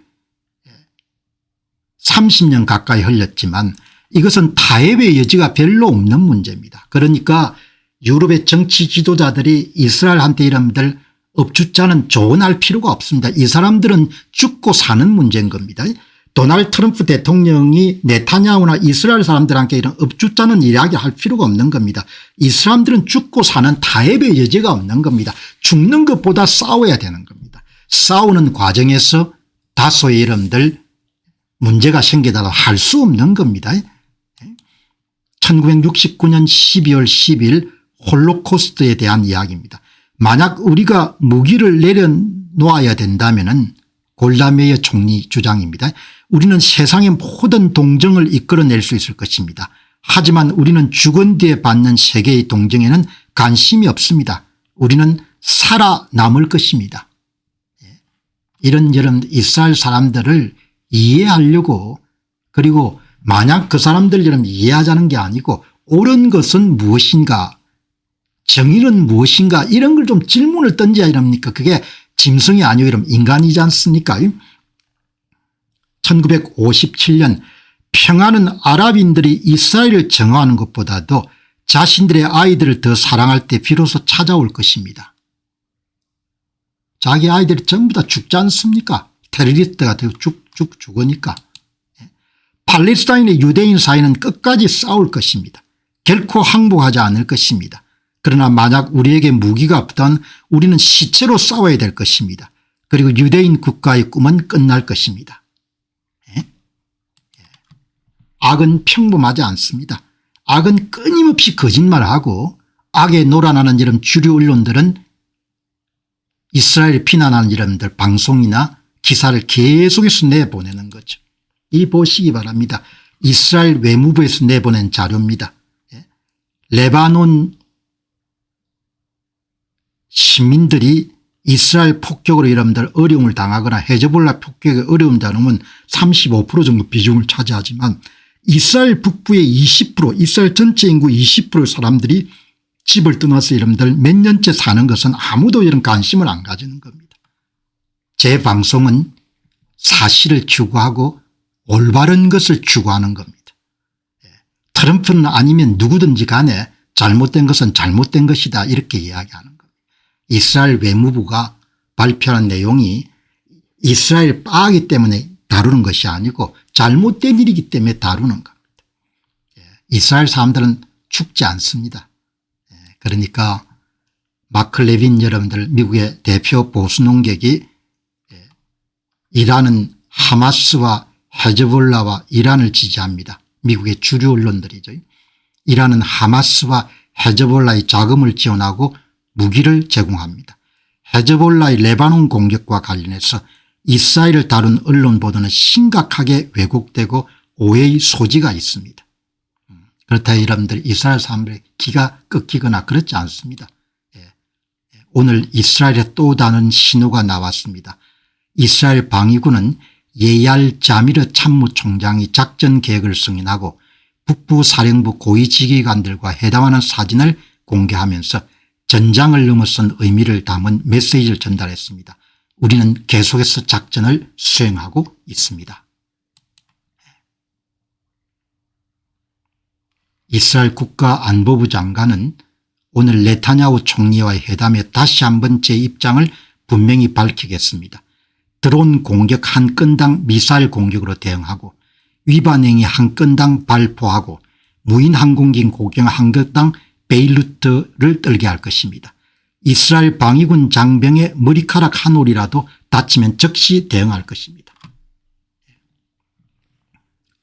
30년 가까이 흘렸지만 이것은 타협의 여지가 별로 없는 문제입니다. 그러니까 유럽의 정치 지도자들이 이스라엘한테 여러분들 업주자는 조언할 필요가 없습니다. 이 사람들은 죽고 사는 문제인 겁니다. 도널드 트럼프 대통령이 네타냐후나 이스라엘 사람들한테 이런 업주자는 이야기할 필요가 없는 겁니다. 이 사람들은 죽고 사는 타협의 여지가 없는 겁니다. 죽는 것보다 싸워야 되는 겁니다. 싸우는 과정에서 다소의 여러분들 문제가 생기다가 할 수 없는 겁니다. 1969년 12월 10일 홀로코스트에 대한 이야기입니다. 만약 우리가 무기를 내려놓아야 된다면 골다메이어 총리 주장입니다. 우리는 세상의 모든 동정을 이끌어낼 수 있을 것입니다. 하지만 우리는 죽은 뒤에 받는 세계의 동정에는 관심이 없습니다. 우리는 살아남을 것입니다. 이런 이스라엘 사람들을 이해하려고, 그리고 만약 그 사람들처럼 이해하자는 게 아니고 옳은 것은 무엇인가, 정의는 무엇인가, 이런 걸 좀 질문을 던져야 이럽니까. 그게 짐승이 아니고 이런 인간이지 않습니까. 1957년 평화는 아랍인들이 이스라엘을 정화하는 것보다도 자신들의 아이들을 더 사랑할 때 비로소 찾아올 것입니다. 자기 아이들이 전부 다 죽지 않습니까. 테러리스트가 되고 죽으니까. 팔레스타인의 유대인 사이는 끝까지 싸울 것입니다. 결코 항복하지 않을 것입니다. 그러나 만약 우리에게 무기가 없던 우리는 시체로 싸워야 될 것입니다. 그리고 유대인 국가의 꿈은 끝날 것입니다. 악은 평범하지 않습니다. 악은 끊임없이 거짓말하고 악에 놀아나는 이런 주류 언론들은 이스라엘을 비난하는 이름들 방송이나 기사를 계속해서 내보내는 거죠. 이 보시기 바랍니다. 이스라엘 외무부에서 내보낸 자료입니다. 레바논 시민들이 이스라엘 폭격으로 여러분들 어려움을 당하거나 헤즈볼라 폭격에 어려움 당하면 35% 정도 비중을 차지하지만 이스라엘 북부의 20% 이스라엘 전체 인구 20%의 사람들이 집을 떠나서 여러분들 몇 년째 사는 것은 아무도 이런 관심을 안 가지는 겁니다. 제 방송은 사실을 추구하고 올바른 것을 추구하는 겁니다. 트럼프는 아니면 누구든지 간에 잘못된 것은 잘못된 것이다 이렇게 이야기하는 겁니다. 이스라엘 외무부가 발표한 내용이 이스라엘 빠하기 때문에 다루는 것이 아니고 잘못된 일이기 때문에 다루는 겁니다. 이스라엘 사람들은 죽지 않습니다. 그러니까 마크 레빈 여러분들 미국의 대표 보수 농객이 이란은 하마스와 헤즈볼라와 이란을 지지합니다. 미국의 주류 언론들이죠. 이란은 하마스와 헤즈볼라의 자금을 지원하고 무기를 제공합니다. 헤즈볼라의 레바논 공격과 관련해서 이스라엘을 다룬 언론 보도는 심각하게 왜곡되고 오해의 소지가 있습니다. 그렇다 여러분들 이스라엘 사람들의 기가 꺾이거나 그렇지 않습니다. 오늘 이스라엘의 또 다른 신호가 나왔습니다. 이스라엘 방위군은 예얄 자미르 참모총장이 작전 계획을 승인하고 북부 사령부 고위 지휘관들과 회담하는 사진을 공개하면서 전장을 넘어선 의미를 담은 메시지를 전달했습니다. 우리는 계속해서 작전을 수행하고 있습니다. 이스라엘 국가안보부 장관은 오늘 네타냐후 총리와의 회담에 다시 한번 제 입장을 분명히 밝히겠습니다. 드론 공격 한 건당 미사일 공격으로 대응하고 위반행위 한 건당 발포하고 무인 항공기 공격 한 건당 베이루트를 떨게 할 것입니다. 이스라엘 방위군 장병의 머리카락 한 올이라도 다치면 즉시 대응할 것입니다.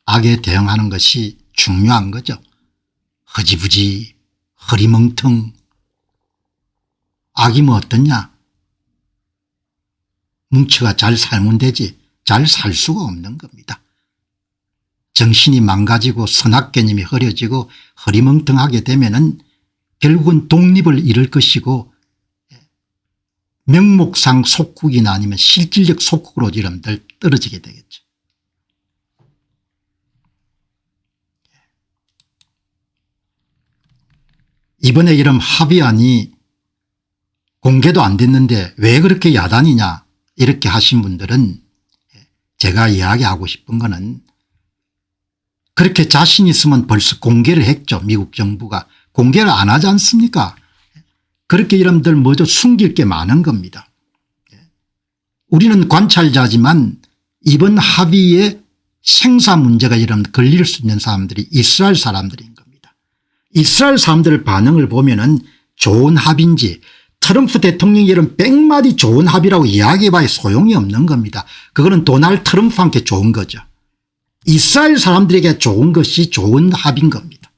악에 대응하는 것이 중요한 거죠. 허지부지 허리멍텅 악이 뭐 어떠냐. 뭉쳐가 잘 살면 되지 잘 살 수가 없는 겁니다. 정신이 망가지고 선악 개념이 흐려지고 허리멍텅하게 되면은 결국은 독립을 잃을 것이고 명목상 속국이나 아니면 실질적 속국으로 여러분들 떨어지게 되겠죠. 이번에 이런 합의안이 공개도 안 됐는데 왜 그렇게 야단이냐 이렇게 하신 분들은 제가 이야기하고 싶은 거는 그렇게 자신 있으면 벌써 공개를 했죠. 미국 정부가 공개를 안 하지 않습니까? 그렇게 여러분들 뭐죠 숨길 게 많은 겁니다. 우리는 관찰자지만 이번 합의에 생사 문제가 여러분 걸릴 수 있는 사람들이 이스라엘 사람들인 겁니다. 이스라엘 사람들 반응을 보면은 좋은 합의인지 트럼프 대통령이 이런 100마디 좋은 합의라고 이야기해봐야 소용이 없는 겁니다. 그거는 도널드 트럼프한테 좋은 거죠. 이스라엘 사람들에게 좋은 것이 좋은 합인 겁니다.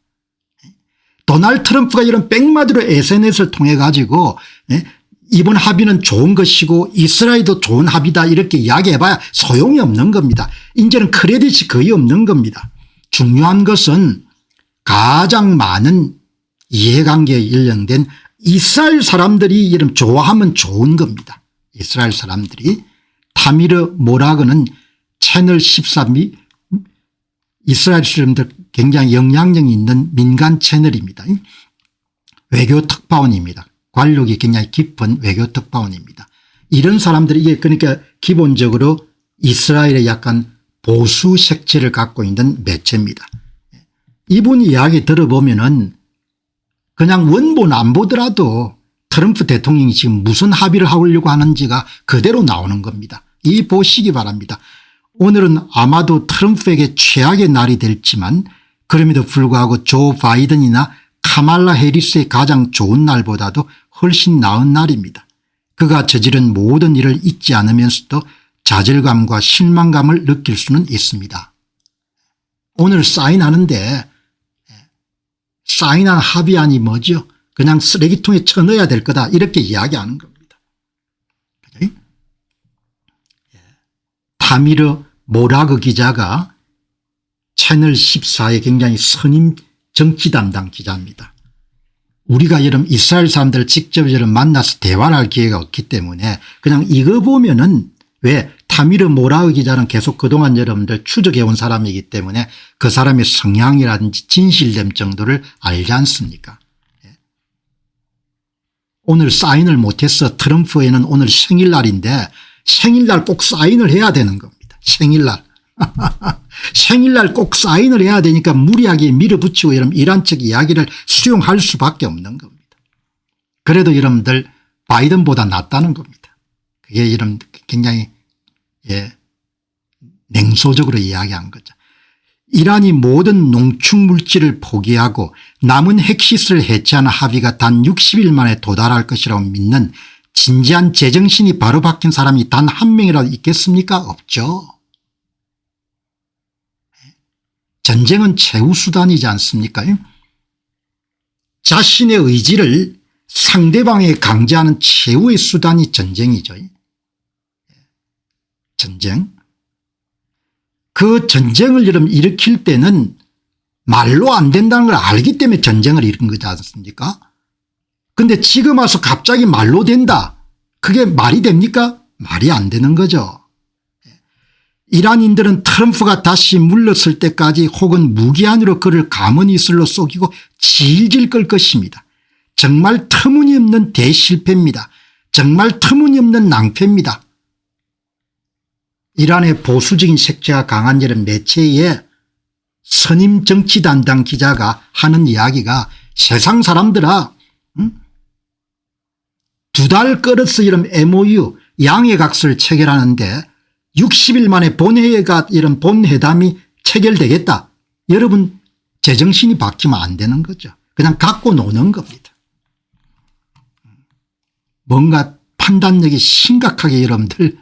도널드 트럼프가 이런 백마디로 SNS를 통해 가지고 이번 합의는 좋은 것이고 이스라엘도 좋은 합의다 이렇게 이야기해봐야 소용이 없는 겁니다. 이제는 크레딧이 거의 없는 겁니다. 중요한 것은 가장 많은 이해관계에 연령된 이스라엘 사람들이 이름 좋아하면 좋은 겁니다. 이스라엘 사람들이. 타미르 모라그는 채널 13 이스라엘 사람들 굉장히 영향력이 있는 민간 채널입니다. 외교 특파원입니다. 관력이 굉장히 깊은 외교 특파원입니다. 이런 사람들이 이게 그러니까 기본적으로 이스라엘의 약간 보수 색채를 갖고 있는 매체입니다. 이분 이야기 들어보면은 그냥 원본 안 보더라도 트럼프 대통령이 지금 무슨 합의를 하려고 하는지가 그대로 나오는 겁니다. 이 보시기 바랍니다. 오늘은 아마도 트럼프에게 최악의 날이 될지만 그럼에도 불구하고 조 바이든이나 카말라 해리스의 가장 좋은 날보다도 훨씬 나은 날입니다. 그가 저지른 모든 일을 잊지 않으면서도 좌절감과 실망감을 느낄 수는 있습니다. 오늘 사인하는데 사인한 합의안이 뭐죠? 그냥 쓰레기통에 쳐넣어야 될 거다 이렇게 이야기하는 겁니다. 타미르 모라그 기자가 채널 14의 굉장히 선임 정치 담당 기자입니다. 우리가 이런 이스라엘 사람들을 직접 이런 만나서 대화를 할 기회가 없기 때문에 그냥 이거 보면은 왜 타미르 모라그 기자는 계속 그동안 여러분들 추적해온 사람이기 때문에 그 사람의 성향이라든지 진실됨 정도를 알지 않습니까? 오늘 사인을 못해서 트럼프에는 오늘 생일날인데 생일날 꼭 사인을 해야 되는 겁니다. 생일날. 생일날 꼭 사인을 해야 되니까 무리하게 밀어붙이고 이런 쪽 이야기를 수용할 수밖에 없는 겁니다. 그래도 여러분들 바이든보다 낫다는 겁니다. 그게 이런 굉장히 냉소적으로 이야기한 거죠. 이란이 모든 농축물질을 포기하고 남은 핵시설을 해체하는 합의가 단 60일 만에 도달할 것이라고 믿는 진지한 제정신이 바로 박힌 사람이 단 한 명이라도 있겠습니까? 없죠. 전쟁은 최후수단이지 않습니까? 자신의 의지를 상대방에 강제하는 최후의 수단이 전쟁이죠. 전쟁. 그 전쟁을 일으킬 때는 말로 안 된다는 걸 알기 때문에 전쟁을 일으킨 거지 않습니까? 그런데 지금 와서 갑자기 말로 된다. 그게 말이 됩니까? 말이 안 되는 거죠. 이란인들은 트럼프가 다시 물러설 때까지 혹은 무기한으로 그를 가문이슬로 속이고 질질 끌 것입니다. 정말 터무니없는 대실패입니다. 정말 터무니없는 낭패입니다. 이란의 보수적인 색채가 강한 이런 매체에 선임 정치 담당 기자가 하는 이야기가 세상 사람들아 2달 끌어서 이런 MOU 양해각서를 체결하는데 60일 만에 본회의가 이런 본회담이 체결되겠다. 여러분 제정신이 바뀌면 안 되는 거죠. 그냥 갖고 노는 겁니다. 뭔가 판단력이 심각하게 여러분들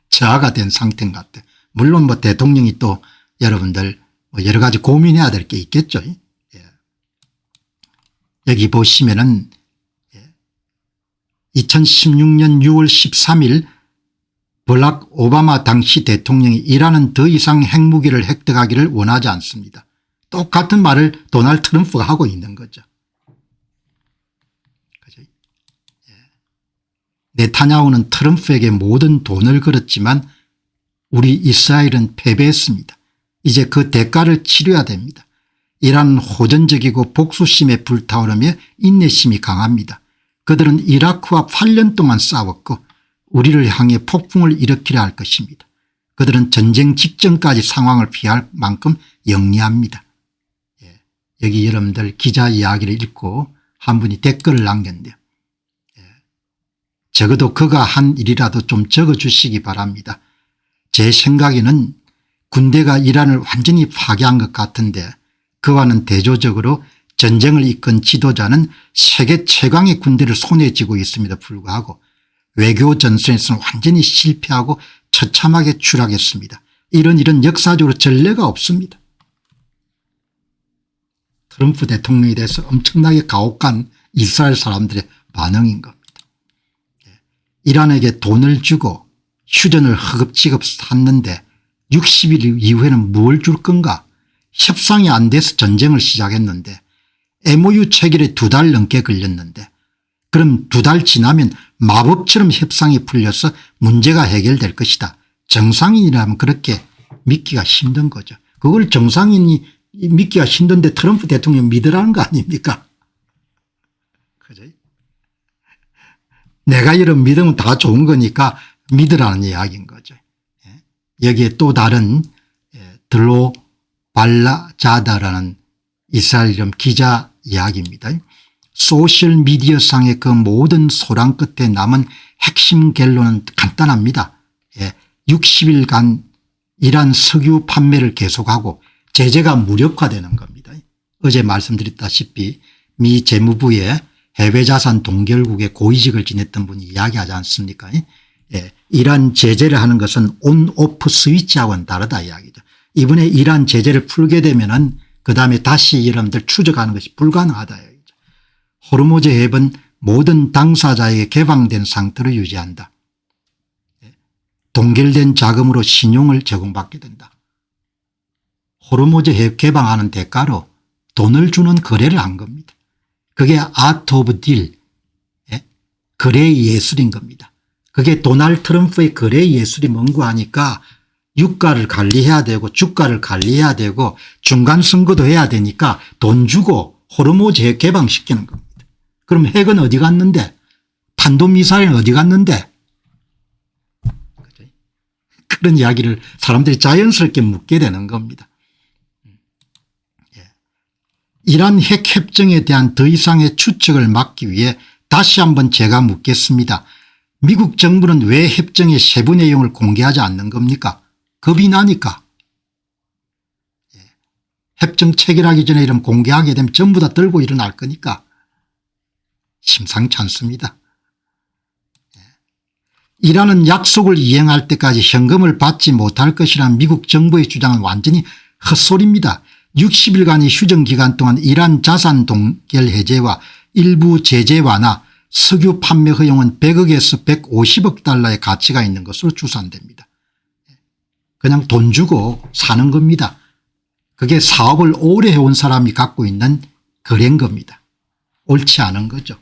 저하가 된 상태인 것 같아요. 물론 뭐 대통령이 또 여러분들 뭐 여러 가지 고민해야 될 게 있겠죠. 여기 보시면은 2016년 6월 13일 버락 오바마 당시 대통령이 이란은 더 이상 핵무기를 획득하기를 원하지 않습니다. 똑같은 말을 도널드 트럼프가 하고 있는 거죠. 그죠? 네타냐후는 트럼프에게 모든 돈을 걸었지만 우리 이스라엘은 패배했습니다. 이제 그 대가를 치러야 됩니다. 이란은 호전적이고 복수심에 불타오르며 인내심이 강합니다. 그들은 이라크와 8년 동안 싸웠고 우리를 향해 폭풍을 일으키려 할 것입니다. 그들은 전쟁 직전까지 상황을 피할 만큼 영리합니다. 여기 여러분들 기자 이야기를 읽고 한 분이 댓글을 남겼네요. 적어도 그가 한 일이라도 좀 적어주시기 바랍니다. 제 생각에는 군대가 이란을 완전히 파괴한 것 같은데 그와는 대조적으로 전쟁을 이끈 지도자는 세계 최강의 군대를 손에 쥐고 있음에도 불구하고 외교 전선에서는 완전히 실패하고 처참하게 추락했습니다. 이런 역사적으로 전례가 없습니다. 트럼프 대통령에 대해서 엄청나게 가혹한 이스라엘 사람들의 반응인 겁니다. 이란에게 돈을 주고 휴전을 허겁지겁 샀는데 60일 이후에는 뭘 줄 건가. 협상이 안 돼서 전쟁을 시작했는데 MOU 체결에 2달 넘게 걸렸는데 그럼 2달 지나면 마법처럼 협상이 풀려서 문제가 해결될 것이다. 정상인이라면 그렇게 믿기가 힘든 거죠. 그걸 정상인이 믿기가 힘든데 트럼프 대통령 믿으라는 거 아닙니까? 그죠? 내가 이런 믿으면 다 좋은 거니까 믿으라는 이야기인 거죠. 여기에 또 다른 들로 발라자다라는 이스라엘 이름 기자 이야기입니다. 소셜미디어상의 그 모든 소란 끝에 남은 핵심 결론은 간단합니다. 60일간 이란 석유 판매를 계속하고 제재가 무력화되는 겁니다. 어제 말씀드렸다시피 미 재무부의 해외자산 동결국의 고위직을 지냈던 분이 이야기하지 않습니까? 이란 제재를 하는 것은 온 오프 스위치하고는 다르다 이야기죠. 이번에 이란 제재를 풀게 되면은 그다음에 다시 여러분들 추적하는 것이 불가능하다 이야기죠. 호르무즈 해협은 모든 당사자에게 개방된 상태로 유지한다. 동결된 자금으로 신용을 제공받게 된다. 호르무즈 해협 개방하는 대가로 돈을 주는 거래를 한 겁니다. 그게 아트 오브 딜, 거래의 예술인 겁니다. 그게 도널드 트럼프의 거래 예술이 뭔고 하니까 유가를 관리해야 되고 주가를 관리해야 되고 중간 선거도 해야 되니까 돈 주고 호르무즈 해협 개방시키는 겁니다. 그럼 핵은 어디 갔는데, 탄도미사일은 어디 갔는데, 그런 이야기를 사람들이 자연스럽게 묻게 되는 겁니다. 이란 핵협정에 대한 더 이상의 추측을 막기 위해 다시 한번 제가 묻겠습니다. 미국 정부는 왜 협정의 세부 내용을 공개하지 않는 겁니까? 겁이 나니까. 협정 체결하기 전에 이런 공개하게 되면 전부 다 들고 일어날 거니까 심상치 않습니다. 이란은 약속을 이행할 때까지 현금을 받지 못할 것이라는 미국 정부의 주장은 완전히 헛소리입니다. 60일간의 휴전 기간 동안 이란 자산 동결 해제와 일부 제재 완화, 석유 판매 허용은 100억에서 150억 달러의 가치가 있는 것으로 추산됩니다. 그냥 돈 주고 사는 겁니다. 그게 사업을 오래 해온 사람이 갖고 있는 거래인 겁니다. 옳지 않은 거죠.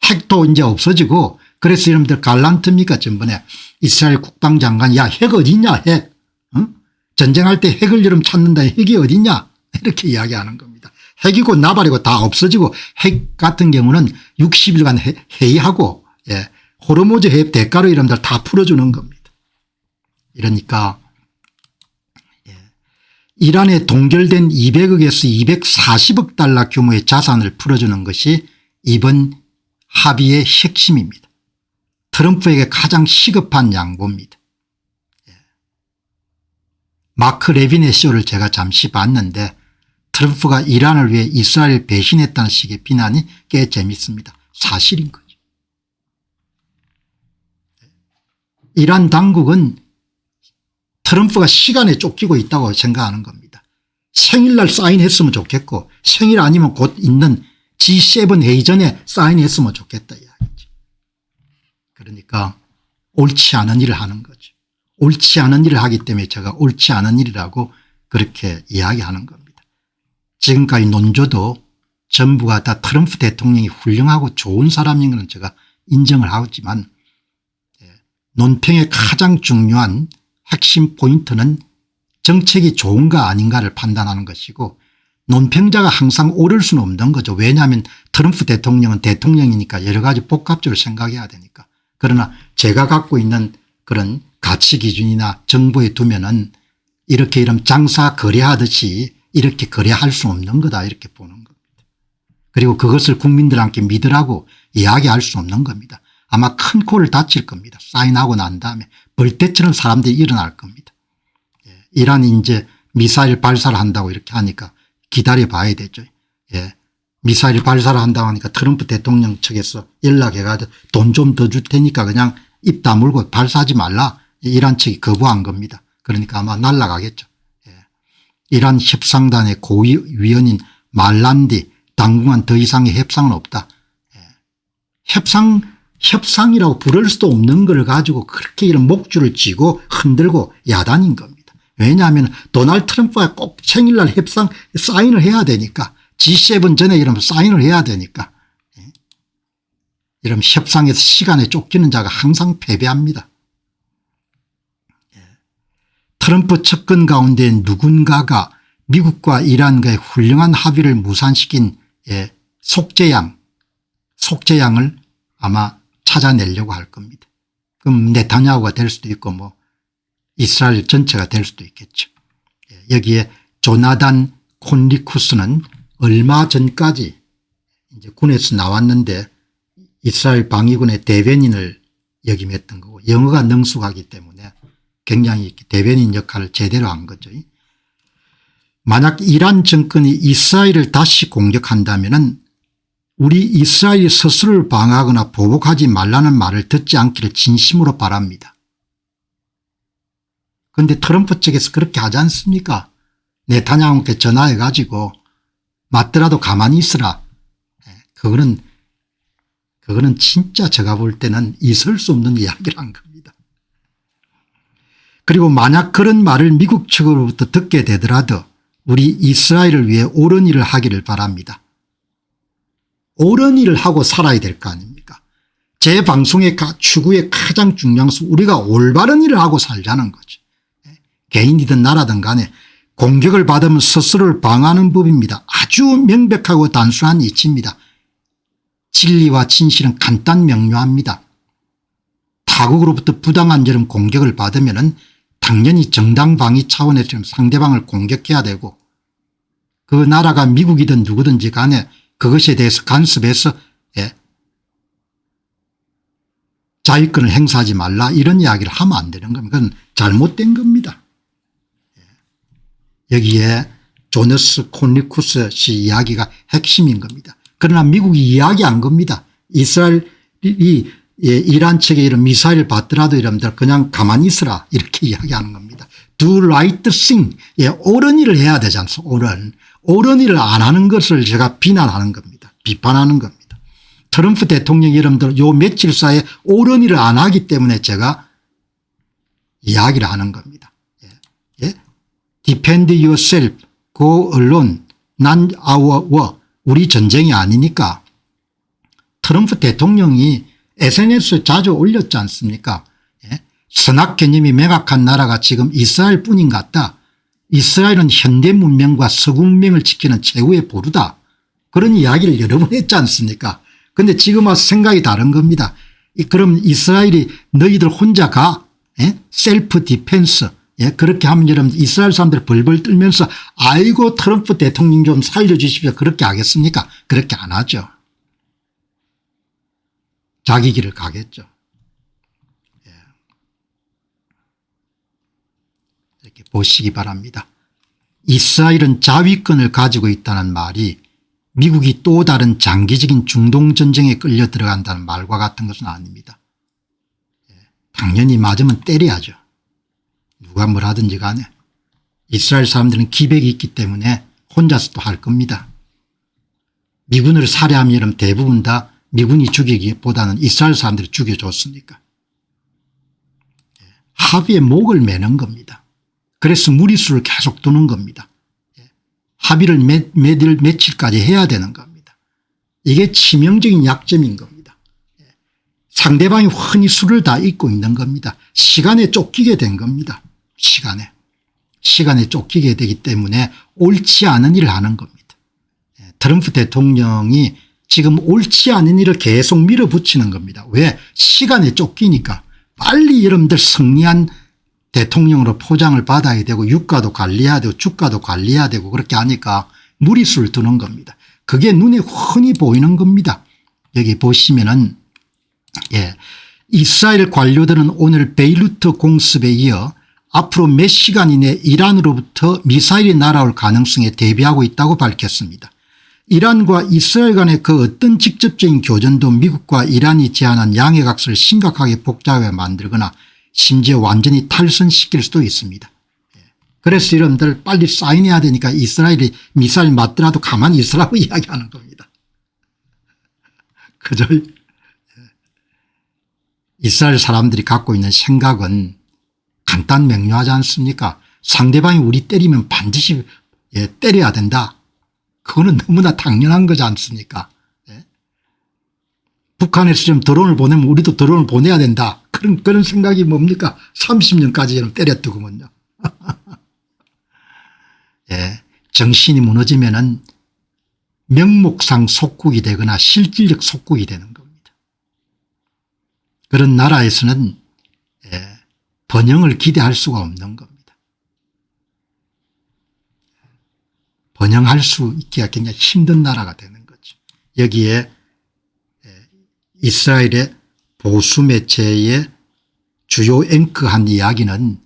핵도 이제 없어지고 그래서 여러분들 갈란트입니까? 전번에 이스라엘 국방장관이 야 핵 어디냐 핵. 전쟁할 때 핵을 여러분 찾는다 핵이 어디냐 이렇게 이야기하는 겁니다. 핵이고 나발이고 다 없어지고 핵 같은 경우는 60일간 회의하고 호르무즈 해협 대가로 여러분들 다 풀어주는 겁니다. 이러니까 이란에 동결된 200억에서 240억 달러 규모의 자산을 풀어주는 것이 이번 합의의 핵심입니다. 트럼프에게 가장 시급한 양보입니다. 마크 레빈의 쇼를 제가 잠시 봤는데 트럼프가 이란을 위해 이스라엘을 배신했다는 식의 비난이 꽤 재밌습니다. 사실인 거죠. 이란 당국은 트럼프가 시간에 쫓기고 있다고 생각하는 겁니다. 생일날 사인했으면 좋겠고 생일 아니면 곧 있는 G7 회의 전에 사인했으면 좋겠다 이야기죠. 그러니까 옳지 않은 일을 하는 거죠. 옳지 않은 일을 하기 때문에 제가 옳지 않은 일이라고 그렇게 이야기하는 겁니다. 지금까지 논조도 전부가 다 트럼프 대통령이 훌륭하고 좋은 사람인 것은 제가 인정을 하지만 논평의 가장 중요한 핵심 포인트는 정책이 좋은가 아닌가를 판단하는 것이고 논평자가 항상 옳을 수는 없는 거죠. 왜냐하면 트럼프 대통령은 대통령이니까 여러 가지 복합적으로 생각해야 되니까. 그러나 제가 갖고 있는 그런 가치 기준이나 정보에 두면은 이렇게 이런 장사 거래하듯이 이렇게 거래할 수 없는 거다 이렇게 보는 겁니다. 그리고 그것을 국민들한테 믿으라고 이야기할 수 없는 겁니다. 아마 큰 코를 다칠 겁니다. 사인하고 난 다음에 벌떼처럼 사람들이 일어날 겁니다. 이란이 이제 미사일 발사를 한다고 이렇게 하니까 기다려 봐야 되죠. 미사일 발사를 한다고 하니까 트럼프 대통령 측에서 연락해 가지고 돈 좀 더 줄 테니까 그냥 입 다물고 발사하지 말라 이란 측이 거부한 겁니다. 그러니까 아마 날아가겠죠. 이란 협상단의 고위원인 말란디 당분간 더 이상의 협상은 없다. 협상이라고 부를 수도 없는 걸 가지고 그렇게 이런 목줄을 쥐고 흔들고 야단인 겁니다. 왜냐하면 도널드 트럼프가 꼭 생일날 협상 사인을 해야 되니까 G7 전에 이러면 사인을 해야 되니까 이런 협상에서 시간에 쫓기는 자가 항상 패배합니다. 트럼프 측근 가운데 누군가가 미국과 이란과의 훌륭한 합의를 무산시킨 속죄양을 아마 찾아내려고 할 겁니다. 그럼 네타냐후가 될 수도 있고 뭐 이스라엘 전체가 될 수도 있겠죠. 여기에 조나단 콘리쿠스는 얼마 전까지 이제 군에서 나왔는데 이스라엘 방위군의 대변인을 역임했던 거고 영어가 능숙하기 때문에 굉장히 대변인 역할을 제대로 한 거죠. 만약 이란 정권이 이스라엘을 다시 공격한다면 우리 이스라엘이 스스로를 방어하거나 보복하지 말라는 말을 듣지 않기를 진심으로 바랍니다. 그런데 트럼프 측에서 그렇게 하지 않습니까? 네타냐후한테 전화해 가지고 맞더라도 가만히 있으라. 그거는 진짜 제가 볼 때는 있을 수 없는 이야기를 한 겁니다. 그리고 만약 그런 말을 미국 측으로부터 듣게 되더라도 우리 이스라엘을 위해 옳은 일을 하기를 바랍니다. 옳은 일을 하고 살아야 될 거 아닙니까? 제 방송의 추구의 가장 중요한 것은 우리가 올바른 일을 하고 살자는 거죠. 개인이든 나라든 간에 공격을 받으면 스스로를 방어하는 법입니다. 아주 명백하고 단순한 이치입니다. 진리와 진실은 간단 명료합니다. 타국으로부터 부당한 저런 공격을 받으면 당연히 정당 방위 차원에서 상대방을 공격해야 되고 그 나라가 미국이든 누구든지 간에 그것에 대해서 간섭해서 자위권을 행사하지 말라 이런 이야기를 하면 안 되는 겁니다. 그건 잘못된 겁니다. 여기에 조너스 콘리쿠스 씨 이야기가 핵심인 겁니다. 그러나 미국이 이야기한 겁니다. 이스라엘이 이란 측에 이런 미사일을 받더라도 여러분들 그냥 가만히 있으라 이렇게 이야기하는 겁니다. Do right thing. 옳은 일을 해야 되지 않습니까? 옳은 일을 안 하는 것을 제가 비난하는 겁니다. 비판하는 겁니다. 트럼프 대통령이 여러분들 요 며칠 사이에 옳은 일을 안 하기 때문에 제가 이야기를 하는 겁니다. Defend yourself. Go alone. Not our war. 우리 전쟁이 아니니까 트럼프 대통령이 SNS에 자주 올렸지 않습니까? 선악 개념이 명확한 나라가 지금 이스라엘 뿐인 것 같다. 이스라엘은 현대 문명과 서구 문명을 지키는 최고의 보루다. 그런 이야기를 여러 번 했지 않습니까? 그런데 지금 와서 생각이 다른 겁니다. 그럼 이스라엘이 너희들 혼자 가. 셀프 디펜스. 그렇게 하면 여러분 이스라엘 사람들 벌벌 떨면서 아이고 트럼프 대통령 좀 살려주십시오. 그렇게 하겠습니까? 그렇게 안 하죠. 자기 길을 가겠죠. 이렇게 보시기 바랍니다. 이스라엘은 자위권을 가지고 있다는 말이 미국이 또 다른 장기적인 중동전쟁에 끌려 들어간다는 말과 같은 것은 아닙니다. 당연히 맞으면 때려야죠. 누가 뭘 하든지 간에. 이스라엘 사람들은 기백이 있기 때문에 혼자서도 할 겁니다. 미군을 살해하면 대부분 다 미군이 죽이기보다는 이스라엘 사람들이 죽여줬으니까. 합의에 목을 매는 겁니다. 그래서 무리수를 계속 두는 겁니다. 합의를 며칠까지 해야 되는 겁니다. 이게 치명적인 약점인 겁니다. 상대방이 흔히 수를 다 잊고 있는 겁니다. 시간에 쫓기게 된 겁니다. 시간에 쫓기게 되기 때문에 옳지 않은 일을 하는 겁니다. 트럼프 대통령이 지금 옳지 않은 일을 계속 밀어붙이는 겁니다. 왜? 시간에 쫓기니까. 빨리 여러분들 승리한 대통령으로 포장을 받아야 되고 유가도 관리해야 되고 주가도 관리해야 되고 그렇게 하니까 무리수를 두는 겁니다. 그게 눈에 흔히 보이는 겁니다. 여기 보시면은 이스라엘 관료들은 오늘 베이루트 공습에 이어 앞으로 몇 시간 이내 이란으로부터 미사일이 날아올 가능성에 대비하고 있다고 밝혔습니다. 이란과 이스라엘 간의 그 어떤 직접적인 교전도 미국과 이란이 제안한 양해각서를 심각하게 복잡하게 만들거나 심지어 완전히 탈선시킬 수도 있습니다. 그래서 여러분들 빨리 사인해야 되니까 이스라엘이 미사일 맞더라도 가만히 있으라고 이야기하는 겁니다. 그죠? 이스라엘 사람들이 갖고 있는 생각은 간단 명료하지 않습니까? 상대방이 우리 때리면 반드시 때려야 된다. 그거는 너무나 당연한 거지 않습니까? 북한에서 좀 드론을 보내면 우리도 드론을 보내야 된다. 그런 생각이 뭡니까? 30년까지 때렸더구먼요. 정신이 무너지면은 명목상 속국이 되거나 실질적 속국이 되는 겁니다. 그런 나라에서는 번영을 기대할 수가 없는 겁니다. 번영할 수 있기가 굉장히 힘든 나라가 되는 거죠. 여기에 이스라엘의 보수 매체의 주요 앵커한 이야기는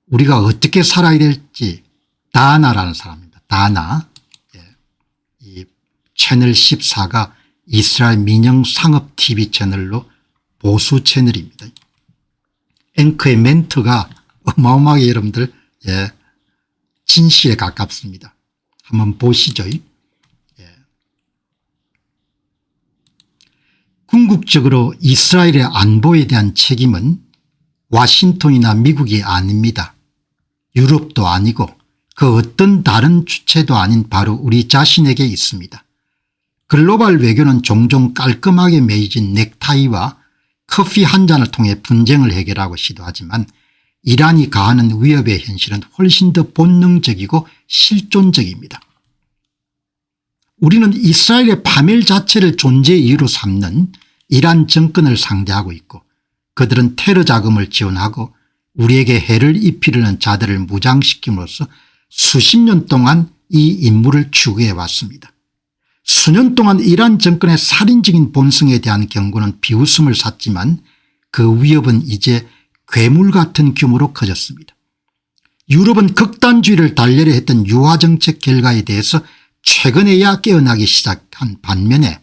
우리가 어떻게 살아야 될지 다나라는 사람입니다. 다나. 이 채널 14가 이스라엘 민영 상업 TV 채널로 보수 채널입니다. 앵커의 멘트가 어마어마하게 여러분들 진실에 가깝습니다. 한번 보시죠. 궁극적으로 이스라엘의 안보에 대한 책임은 와싱턴이나 미국이 아닙니다. 유럽도 아니고 그 어떤 다른 주체도 아닌 바로 우리 자신에게 있습니다. 글로벌 외교는 종종 깔끔하게 매이진 넥타이와 커피 한 잔을 통해 분쟁을 해결하고 시도하지만 이란이 가하는 위협의 현실은 훨씬 더 본능적이고 실존적입니다. 우리는 이스라엘의 파멸 자체를 존재 이유로 삼는 이란 정권을 상대하고 있고 그들은 테러 자금을 지원하고 우리에게 해를 입히려는 자들을 무장시킴으로써 수십 년 동안 이 임무를 추구해 왔습니다. 수년 동안 이란 정권의 살인적인 본성에 대한 경고는 비웃음을 샀지만 그 위협은 이제 괴물 같은 규모로 커졌습니다. 유럽은 극단주의를 달래려 했던 유화정책 결과에 대해서 최근에야 깨어나기 시작한 반면에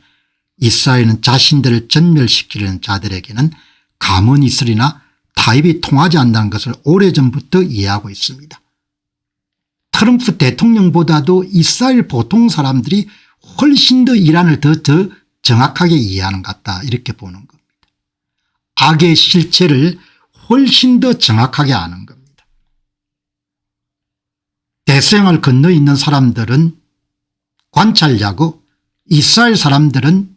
이스라엘은 자신들을 전멸시키려는 자들에게는 가문이슬이나 타입이 통하지 않는다는 것을 오래전부터 이해하고 있습니다. 트럼프 대통령보다도 이스라엘 보통 사람들이 훨씬 더 이란을 더 정확하게 이해하는 것 같다 이렇게 보는 겁니다. 악의 실체를 훨씬 더 정확하게 아는 겁니다. 대서양을 건너 있는 사람들은 관찰자고 이스라엘 사람들은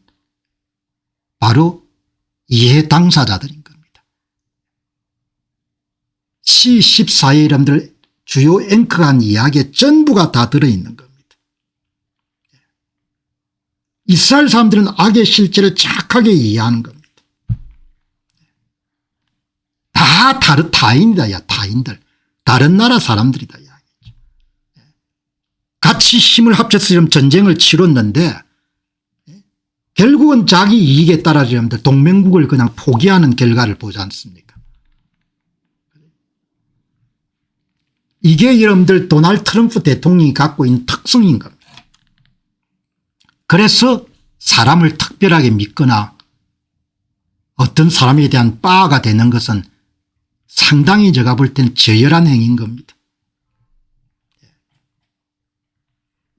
바로 이해 당사자들인 겁니다. C14의 여러분들 주요 앵커가 한 이야기에 전부가 다 들어있는 겁니다. 이스라엘 사람들은 악의 실체를 정확하게 이해하는 겁니다. 다 타인이다. 야 타인들. 다른 나라 사람들이다. 이야기죠. 같이 힘을 합쳐서 전쟁을 치렀는데 결국은 자기 이익에 따라 여러분들 동맹국을 그냥 포기하는 결과를 보지 않습니까? 이게 여러분들 도널드 트럼프 대통령이 갖고 있는 특성인 겁니다. 그래서 사람을 특별하게 믿거나 어떤 사람에 대한 빠가 되는 것은 상당히 제가 볼 때는 저열한 행위인 겁니다.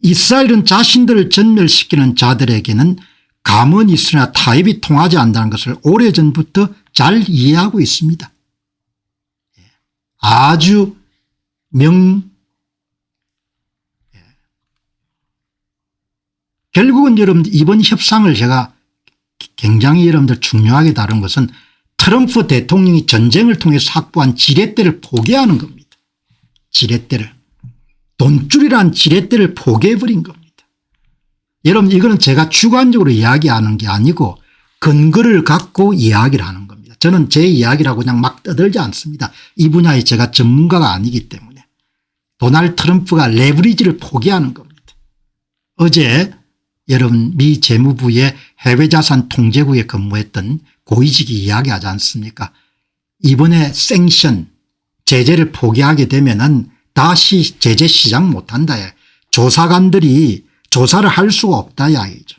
이스라엘은 자신들을 전멸시키는 자들에게는 가문 있으나 타협이 통하지 않는다는 것을 오래전부터 잘 이해하고 있습니다. 아주 결국은 여러분들 이번 협상을 제가 굉장히 여러분들 중요하게 다룬 것은 트럼프 대통령이 전쟁을 통해서 확보한 지렛대를 포기하는 겁니다. 지렛대를. 돈줄이란 지렛대를 포기해버린 겁니다. 여러분 이거는 제가 주관적으로 이야기하는 게 아니고 근거를 갖고 이야기를 하는 겁니다. 저는 제 이야기라고 그냥 막 떠들지 않습니다. 이 분야에 제가 전문가가 아니기 때문에. 도널드 트럼프가 레버리지를 포기하는 겁니다. 어제 여러분 미 재무부의 해외자산 통제국에 근무했던 고위직이 이야기하지 않습니까? 이번에 생션 제재를 포기하게 되면은 다시 제재 시작 못한다. 조사관들이 조사를 할 수가 없다 이야기죠.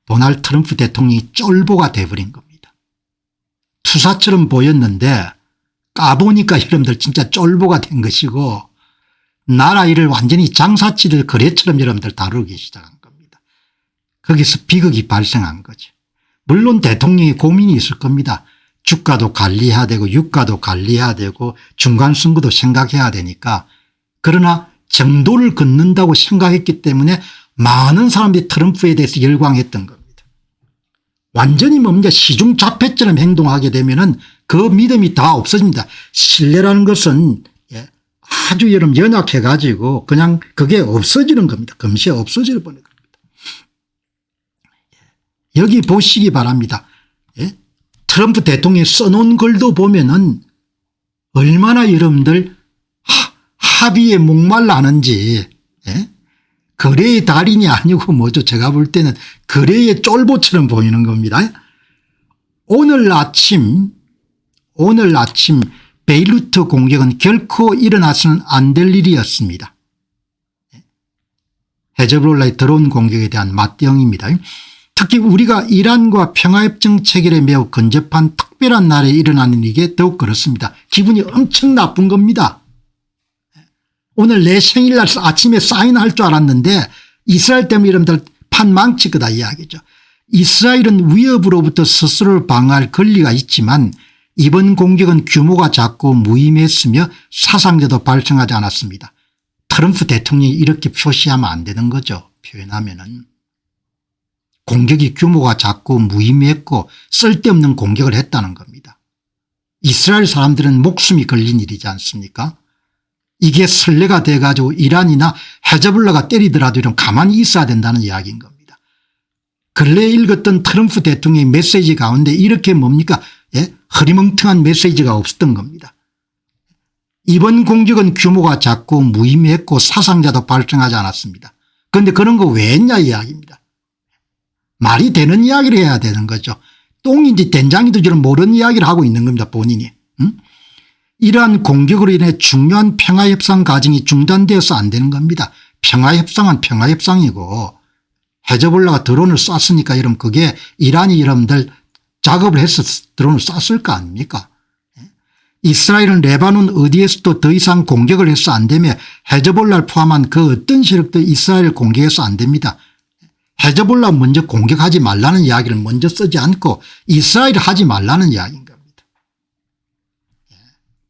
도널드 트럼프 대통령이 쫄보가 돼버린 겁니다. 투사처럼 보였는데 까보니까 여러분들 진짜 쫄보가 된 것이고 나라 일을 완전히 장사치들 거래처럼 여러분들 다루기 시작한 겁니다. 거기서 비극이 발생한 거죠. 물론 대통령이 고민이 있을 겁니다. 주가도 관리해야 되고 유가도 관리해야 되고 중간선거도 생각해야 되니까. 그러나 정도를 긋는다고 생각했기 때문에 많은 사람들이 트럼프에 대해서 열광했던 겁니다. 완전히 뭡니까 시중자폐처럼 행동하게 되면은 그 믿음이 다 없어집니다. 신뢰라는 것은 아주 여러분 연약해 가지고 그냥 그게 없어지는 겁니다. 금시에 없어져 버리는 겁니다. 여기 보시기 바랍니다. 트럼프 대통령이 써놓은 글도 보면은 얼마나 여러분들 합의에 목말라 하는지. 거래의 달인이 아니고 뭐죠. 제가 볼 때는 거래의 쫄보처럼 보이는 겁니다. 오늘 아침 베이루트 공격은 결코 일어나서는 안 될 일이었습니다. 헤즈볼라의 드론 공격에 대한 맞대응입니다. 특히 우리가 이란과 평화협정 체결에 매우 근접한 특별한 날에 일어나는 일이 더욱 그렇습니다. 기분이 엄청 나쁜 겁니다. 오늘 내 생일날 아침에 사인할 줄 알았는데 이스라엘 때문에 여러분들 판 망칠 거다 이야기죠. 이스라엘은 위협으로부터 스스로를 방어할 권리가 있지만 이번 공격은 규모가 작고 무의미했으며 사상자도 발생하지 않았습니다. 트럼프 대통령이 이렇게 표시하면 안 되는 거죠. 표현하면은. 공격이 규모가 작고 무의미했고 쓸데없는 공격을 했다는 겁니다. 이스라엘 사람들은 목숨이 걸린 일이지 않습니까? 이게 선례가 돼가지고 이란이나 헤즈볼라가 때리더라도 이런 가만히 있어야 된다는 이야기인 겁니다. 근래에 읽었던 트럼프 대통령의 메시지 가운데 이렇게 뭡니까? 허리멍텅한 메시지가 없었던 겁니다. 이번 공격은 규모가 작고 무의미했고 사상자도 발생하지 않았습니다. 그런데 그런 거 왜 했냐 이야기입니다. 말이 되는 이야기를 해야 되는 거죠. 똥인지 된장인지 모르는 이야기를 하고 있는 겁니다. 본인이. 이러한 공격으로 인해 중요한 평화협상 과정이 중단되어서 안 되는 겁니다. 평화협상은 평화협상이고 헤즈볼라가 드론을 쐈으니까 여러분 그게 이란이 여러분들 작업을 해서 드론을 쐈을 거 아닙니까? 이스라엘은 레바논 어디에서도 더 이상 공격을 해서 안 되며 헤즈볼라를 포함한 그 어떤 세력도 이스라엘을 공격해서 안 됩니다. 헤즈볼라 먼저 공격하지 말라는 이야기를 먼저 쓰지 않고 이스라엘을 하지 말라는 이야기인 겁니다.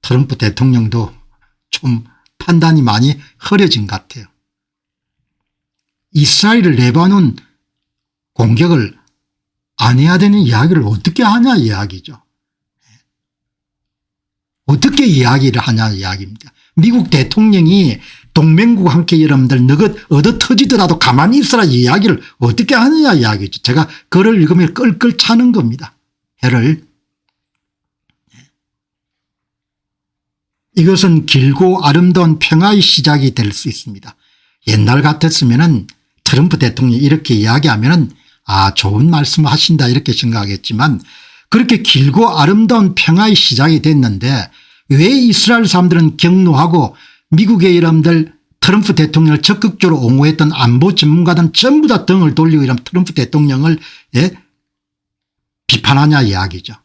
트럼프 대통령도 좀 판단이 많이 흐려진 것 같아요. 이스라엘을 레바논 공격을 안 해야 되는 이야기를 어떻게 하냐 이야기죠. 어떻게 이야기를 하냐 이야기입니다. 미국 대통령이 동맹국과 함께 여러분들 너것 얻어 터지더라도 가만히 있으라 이야기를 어떻게 하느냐 이야기죠. 제가 글을 읽으면 끌끌 차는 겁니다. 해를. 이것은 길고 아름다운 평화의 시작이 될 수 있습니다. 옛날 같았으면은 트럼프 대통령이 이렇게 이야기하면은 아 좋은 말씀을 하신다 이렇게 생각하겠지만 그렇게 길고 아름다운 평화의 시작이 됐는데 왜 이스라엘 사람들은 격노하고 미국의 여러분들 트럼프 대통령을 적극적으로 옹호했던 안보 전문가들은 전부 다 등을 돌리고 이런 트럼프 대통령을 비판하냐 이야기죠.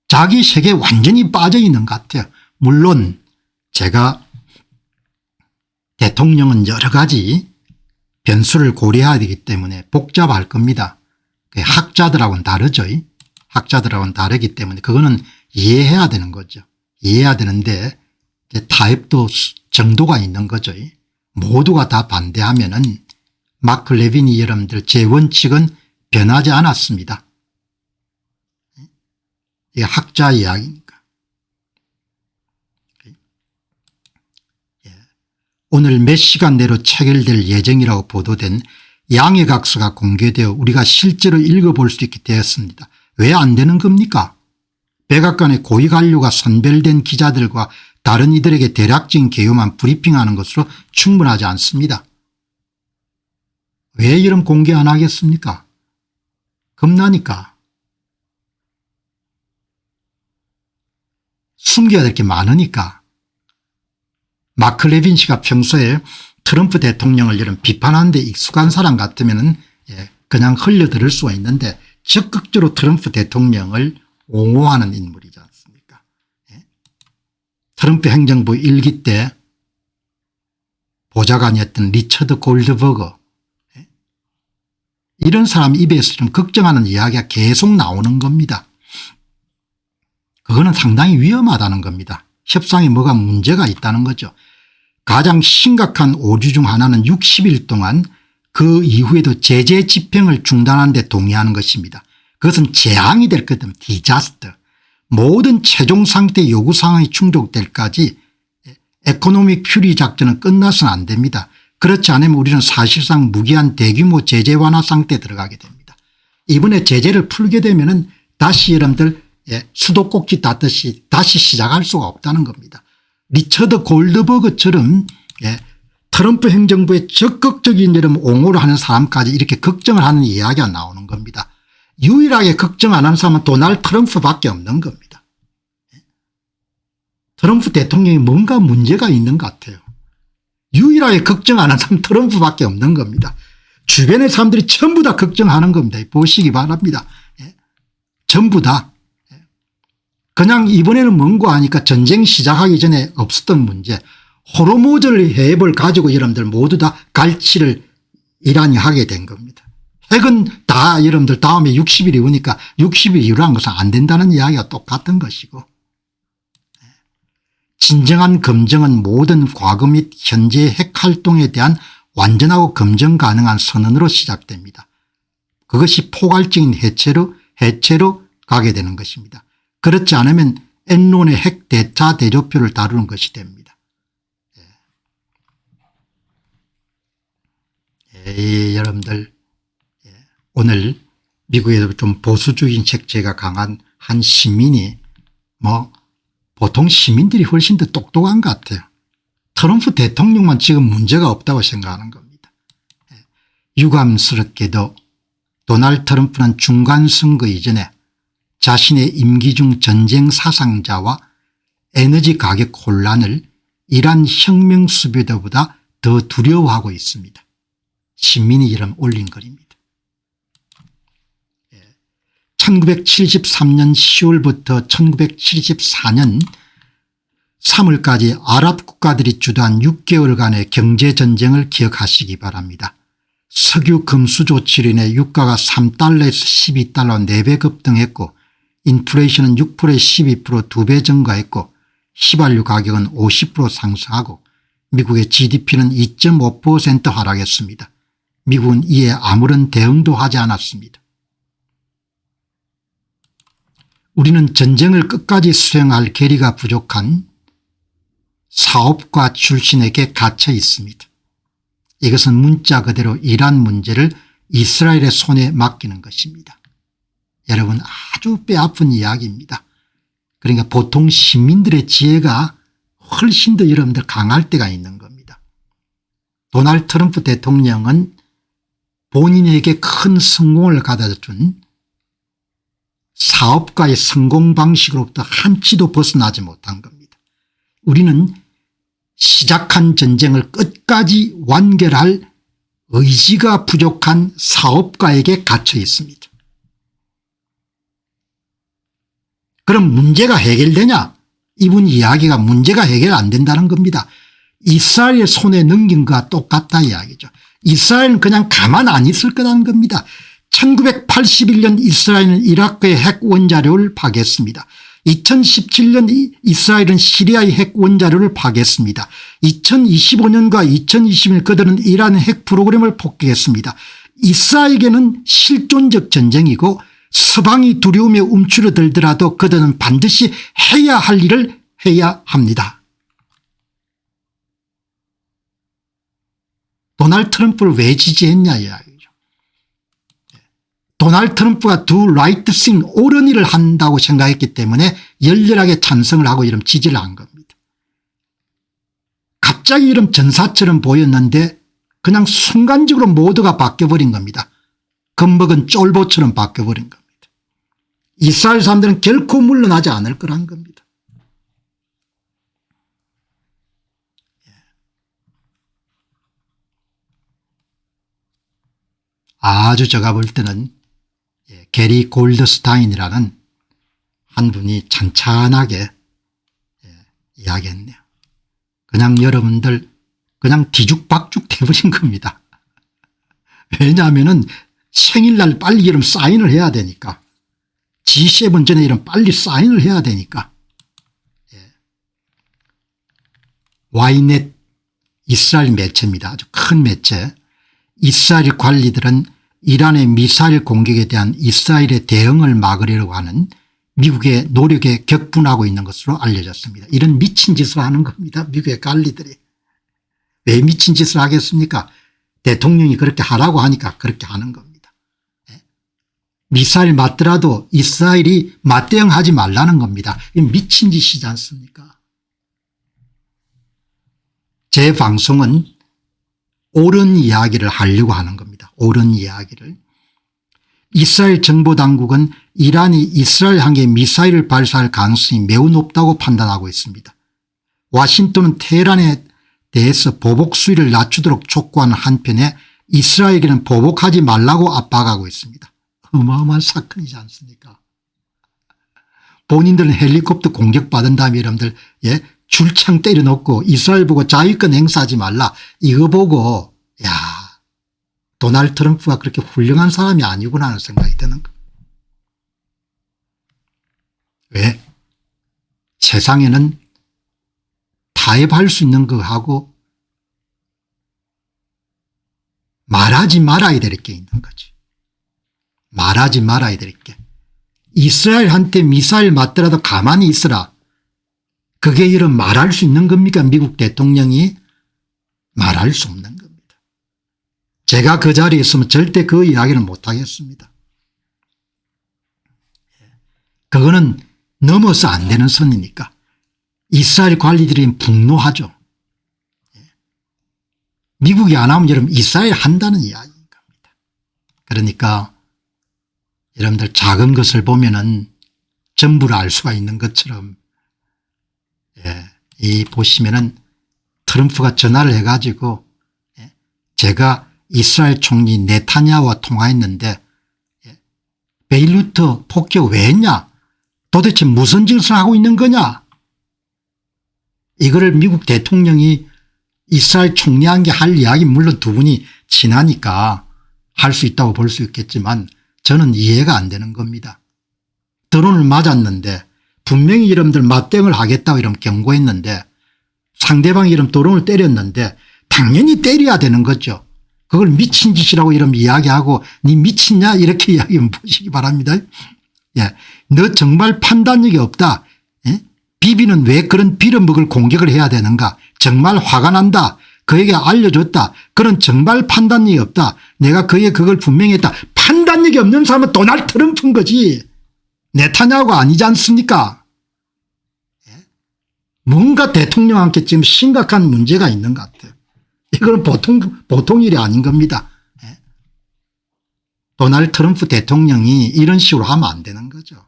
자기 세계에 완전히 빠져 있는 것 같아요. 물론 제가 대통령은 여러 가지 변수를 고려해야 되기 때문에 복잡할 겁니다. 학자들하고는 다르죠. 학자들하고는 다르기 때문에 그거는 이해해야 되는 거죠. 이해해야 되는데 타협도 정도가 있는 거죠. 모두가 다 반대하면은 마크 레빈이 여러분들 제 원칙은 변하지 않았습니다. 이게 학자 이야기니까. 오늘 몇 시간 내로 체결될 예정이라고 보도된 양해각서가 공개되어 우리가 실제로 읽어볼 수 있게 되었습니다. 왜 안 되는 겁니까? 백악관의 고위 관료가 선별된 기자들과 다른 이들에게 대략적인 개요만 브리핑하는 것으로 충분하지 않습니다. 왜 이런 공개 안 하겠습니까? 겁나니까. 숨겨야 될 게 많으니까. 마크 레빈 씨가 평소에 트럼프 대통령을 이런 비판하는 데 익숙한 사람 같으면 그냥 흘려들을 수가 있는데 적극적으로 트럼프 대통령을 옹호하는 인물이지 않습니까? 예? 트럼프 행정부 1기 때 보좌관이었던 리처드 골드버거, 예? 이런 사람 입에서 좀 걱정하는 이야기가 계속 나오는 겁니다. 그거는 상당히 위험하다는 겁니다. 협상에 뭐가 문제가 있다는 거죠. 가장 심각한 오류 중 하나는 60일 동안 그 이후에도 제재 집행을 중단하는 데 동의하는 것입니다. 그것은 재앙이 될 거든 디자스터. 모든 최종 상태 요구 사항이 충족될 때까지 에코노믹 퓨리 작전은 끝나서는 안 됩니다. 그렇지 않으면 우리는 사실상 무기한 대규모 제재 완화 상태에 들어가게 됩니다. 이번에 제재를 풀게 되면은 다시 여러분들 수도꼭지 닫듯이 다시 시작할 수가 없다는 겁니다. 리처드 골드버그처럼 트럼프 행정부의 적극적인 옹호를 하는 사람까지 이렇게 걱정을 하는 이야기가 나오는 겁니다. 유일하게 걱정 안 하는 사람은 도널드 트럼프밖에 없는 겁니다. 트럼프 대통령이 뭔가 문제가 있는 것 같아요. 유일하게 걱정 안 하는 사람은 트럼프밖에 없는 겁니다. 주변의 사람들이 전부 다 걱정하는 겁니다. 보시기 바랍니다. 전부 다. 그냥 이번에는 뭔고 하니까 전쟁 시작하기 전에 없었던 문제, 호르무즈 해협을 가지고 여러분들 모두 다 갈취를 이란이 하게 된 겁니다. 핵은 다 여러분들 다음에 60일이 오니까 60일 이후로 한 것은 안 된다는 이야기가 똑같은 것이고, 진정한 검증은 모든 과거 및 현재의 핵활동에 대한 완전하고 검증 가능한 선언으로 시작됩니다. 그것이 포괄적인 해체로 가게 되는 것입니다. 그렇지 않으면 엔론의 핵 대차 대조표를 다루는 것이 됩니다. 여러분들 오늘 미국에도 좀 보수적인 색채가 강한 한 시민이 보통 시민들이 훨씬 더 똑똑한 것 같아요. 트럼프 대통령만 지금 문제가 없다고 생각하는 겁니다. 유감스럽게도 도널드 트럼프는 중간선거 이전에 자신의 임기 중 전쟁 사상자와 에너지 가격 혼란을 이란 혁명 수비대보다 더 두려워하고 있습니다. 시민이 이름 올린 글입니다. 1973년 10월부터 1974년 3월까지 아랍 국가들이 주도한 6개월간의 경제전쟁을 기억하시기 바랍니다. 석유 금수 조치로 인해 유가가 3달러에서 12달러 4배 급등했고, 인플레이션은 6%에 12% 2배 증가했고, 휘발유 가격은 50% 상승하고 미국의 GDP는 2.5% 하락했습니다. 미국은 이에 아무런 대응도 하지 않았습니다. 우리는 전쟁을 끝까지 수행할 계리가 부족한 사업가 출신에게 갇혀 있습니다. 이것은 문자 그대로 이란 문제를 이스라엘의 손에 맡기는 것입니다. 여러분, 아주 뼈아픈 이야기입니다. 그러니까 보통 시민들의 지혜가 훨씬 더 여러분들 강할 때가 있는 겁니다. 도널드 트럼프 대통령은 본인에게 큰 성공을 가져다 준 사업가의 성공 방식으로부터 한치도 벗어나지 못한 겁니다. 우리는 시작한 전쟁을 끝까지 완결할 의지가 부족한 사업가에게 갇혀 있습니다. 그럼 문제가 해결되냐? 이분 이야기가 문제가 해결 안 된다는 겁니다. 이스라엘의 손에 넘긴 것과 똑같다 이야기죠. 이스라엘은 그냥 가만 안 있을 거라는 겁니다. 1981년 이스라엘은 이라크의 핵 원자로를 파괴했습니다. 2017년 이스라엘은 시리아의 핵 원자로를 파괴했습니다. 2025년과 2020년 그들은 이란의 핵 프로그램을 폭격했습니다. 이스라엘에게는 실존적 전쟁이고 서방이 두려움에 움츠러들더라도 그들은 반드시 해야 할 일을 해야 합니다. 도널드 트럼프를 왜 지지했냐 이야기죠. 도널드 트럼프가 do right thing, 옳은 일을 한다고 생각했기 때문에 열렬하게 찬성을 하고 이런 지지를 한 겁니다. 갑자기 이런 전사처럼 보였는데 그냥 순간적으로 모두가 바뀌어버린 겁니다. 겁먹은 쫄보처럼 바뀌어버린 겁니다. 이스라엘 사람들은 결코 물러나지 않을 거란 겁니다. 아주 제가 볼 때는 게리 골드스타인이라는 한 분이 찬찬하게 이야기했네요. 그냥 여러분들 그냥 뒤죽박죽 돼버린 겁니다. 왜냐하면 생일날 빨리 이름 사인을 해야 되니까, G7 전에 이름 빨리 사인을 해야 되니까. 와이넷 이스라엘 매체입니다. 아주 큰 매체. 이스라엘 관리들은 이란의 미사일 공격에 대한 이스라엘의 대응을 막으려고 하는 미국의 노력에 격분하고 있는 것으로 알려졌습니다. 이런 미친 짓을 하는 겁니다. 미국의 관리들이. 왜 미친 짓을 하겠습니까? 대통령이 그렇게 하라고 하니까 그렇게 하는 겁니다. 미사일 맞더라도 이스라엘이 맞대응하지 말라는 겁니다. 이건 미친 짓이지 않습니까? 제 방송은 옳은 이야기를 하려고 하는 겁니다. 옳은 이야기를. 이스라엘 정보당국은 이란이 이스라엘 항에 미사일을 발사할 가능성이 매우 높다고 판단하고 있습니다. 와싱턴은 테헤란에 대해서 보복 수위를 낮추도록 촉구하는 한편에 이스라엘에게는 보복하지 말라고 압박하고 있습니다. 어마어마한 사건이지 않습니까? 본인들은 헬리콥터 공격받은 다음에 여러분들 줄창 때려놓고 이스라엘 보고 자위권 행사하지 말라, 이거 보고 야, 도널드 트럼프가 그렇게 훌륭한 사람이 아니구나 하는 생각이 드는 거예요. 왜? 세상에는 타협할 수 있는 거하고 말하지 말아야 될 게 있는 거지. 말하지 말아야 될 게. 이스라엘한테 미사일 맞더라도 가만히 있으라. 그게 이런 말할 수 있는 겁니까? 미국 대통령이 말할 수 없는 겁니다. 제가 그 자리에 있으면 절대 그 이야기는 못하겠습니다. 그거는 넘어서 안 되는 선이니까. 이스라엘 관리들이 분노하죠. 미국이 안 하면 여러분 이스라엘 한다는 이야기인 겁니다. 그러니까 여러분들 작은 것을 보면은 전부를 알 수가 있는 것처럼, 이 보시면은 트럼프가 전화를 해가지고 제가 이스라엘 총리 네타냐후와 통화했는데 베이루트 폭격 왜 했냐, 도대체 무슨 짓을 하고 있는 거냐, 이거를 미국 대통령이 이스라엘 총리한테 할 이야기, 물론 두 분이 친하니까 할 수 있다고 볼 수 있겠지만 저는 이해가 안 되는 겁니다. 드론을 맞았는데 분명히 여러분들 맞대응을 하겠다고 이런 경고했는데 상대방이 이런 드론을 때렸는데 당연히 때려야 되는 거죠. 그걸 미친 짓이라고 이런 이야기하고 니 미친냐 이렇게 이야기하면 보시기 바랍니다. 너 정말 판단력이 없다. 비비는 왜 그런 빌어먹을 공격을 해야 되는가, 정말 화가 난다, 그에게 알려줬다, 그런 정말 판단력이 없다, 내가 그에게 그걸 분명히 했다. 판단력이 없는 사람은 도널드 트럼프인 거지 네타냐후가 아니지 않습니까? 뭔가 대통령한테 지금 심각한 문제가 있는 것 같아요. 이거는 보통 일이 아닌 겁니다. 도널드 트럼프 대통령이 이런 식으로 하면 안 되는 거죠.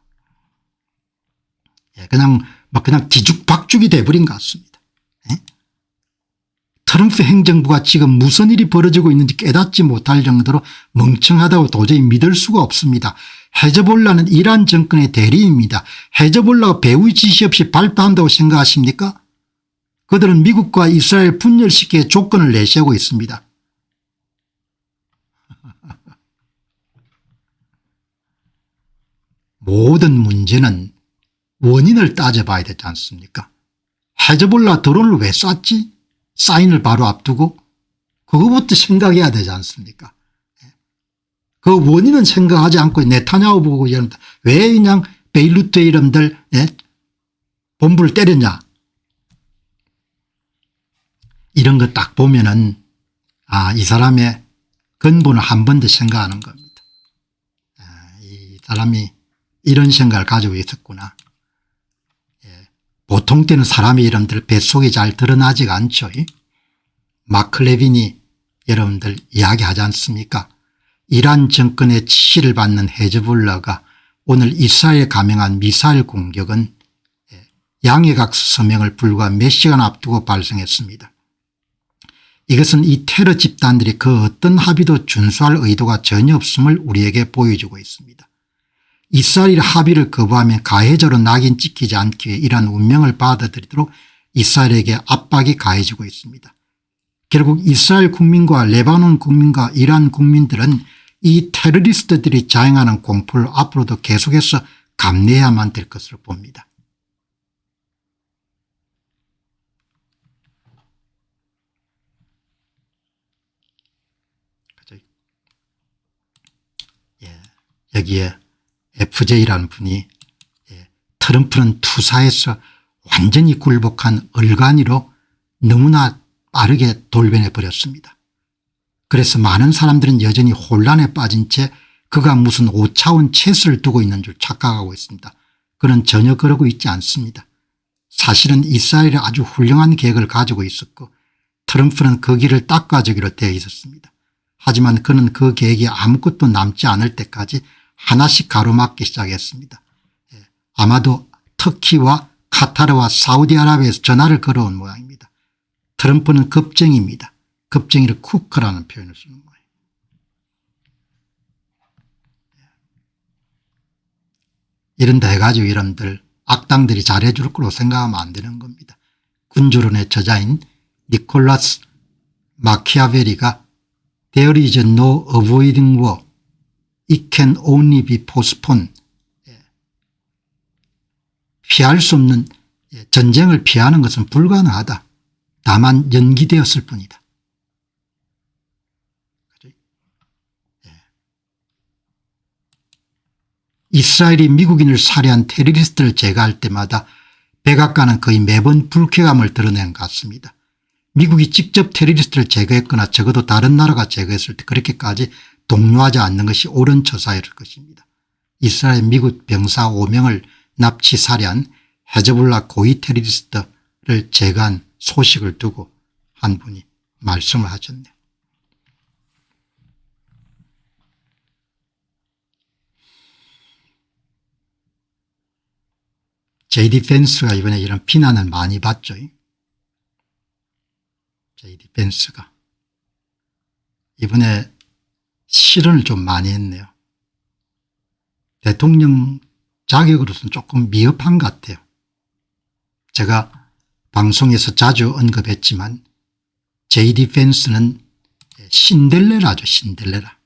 그냥 뒤죽박죽이 돼버린 것 같습니다. 트럼프 행정부가 지금 무슨 일이 벌어지고 있는지 깨닫지 못할 정도로 멍청하다고 도저히 믿을 수가 없습니다. 헤즈볼라는 이란 정권의 대리입니다. 헤즈볼라가 배후의 지시 없이 발표한다고 생각하십니까? 그들은 미국과 이스라엘 분열시키기에 조건을 내세우고 있습니다. 모든 문제는 원인을 따져봐야 되지 않습니까? 헤즈볼라 드론을 왜 쐈지? 사인을 바로 앞두고 그거부터 생각해야 되지 않습니까? 그 원인은 생각하지 않고 네타냐후 보고 왜 그냥 베이루트 이름들 본부를 때렸냐, 이런 거 딱 보면은 이 사람의 근본을 한 번 더 생각하는 겁니다. 이 사람이 이런 생각을 가지고 있었구나. 보통 때는 사람의 이름들 뱃속에 잘 드러나지가 않죠. 마크 레빈이 여러분들 이야기하지 않습니까? 이란 정권의 지시를 받는 헤즈볼라가 오늘 이스라엘에 감행한 미사일 공격은 양해각서 서명을 불과 몇 시간 앞두고 발생했습니다. 이것은 이 테러 집단들이 그 어떤 합의도 준수할 의도가 전혀 없음을 우리에게 보여주고 있습니다. 이스라엘 합의를 거부하면 가해자로 낙인 찍히지 않기 위해 이러한 운명을 받아들이도록 이스라엘에게 압박이 가해지고 있습니다. 결국 이스라엘 국민과 레바논 국민과 이란 국민들은 이 테러리스트들이 자행하는 공포를 앞으로도 계속해서 감내해야만 될 것으로 봅니다. 여기에 FJ라는 분이 트럼프는 투사에서 완전히 굴복한 얼간이로 너무나 빠르게 돌변해 버렸습니다. 그래서 많은 사람들은 여전히 혼란에 빠진 채 그가 무슨 5차원 체스를 두고 있는 줄 착각하고 있습니다. 그는 전혀 그러고 있지 않습니다. 사실은 이스라엘이 아주 훌륭한 계획을 가지고 있었고 트럼프는 그 길을 닦아주기로 되어 있었습니다. 하지만 그는 그 계획이 아무것도 남지 않을 때까지 하나씩 가로막기 시작했습니다. 아마도 터키와 카타르와 사우디아라비아에서 전화를 걸어온 모양입니다. 트럼프는 겁쟁이입니다. 겁쟁이를 쿠커라는 표현을 쓰는 거예요. 이런다 해가지고 여러분들 악당들이 잘해줄 거로 생각하면 안 되는 겁니다. 군주론의 저자인 니콜라스 마키아벨리가 There is no avoiding war. It can only be postponed. 피할 수 없는 전쟁을 피하는 것은 불가능하다. 다만 연기되었을 뿐이다. 이스라엘이 미국인을 살해한 테러리스트를 제거할 때마다 백악관은 거의 매번 불쾌감을 드러낸 것 같습니다. 미국이 직접 테러리스트를 제거했거나 적어도 다른 나라가 제거했을 때 그렇게까지 독려하지 않는 것이 옳은 처사일 것입니다. 이스라엘 미국 병사 5명을 납치 살해한 헤즈볼라 고위 테러리스트를 제거한 소식을 두고 한 분이 말씀을 하셨네요. JD 펜스가 이번에 이런 비난을 많이 받죠. JD 펜스가 이번에 실언을 좀 많이 했네요. 대통령 자격으로서는 조금 미흡한 것 같아요. 제가 방송에서 자주 언급했지만 JD 펜스는 신델레라죠. 신델레라.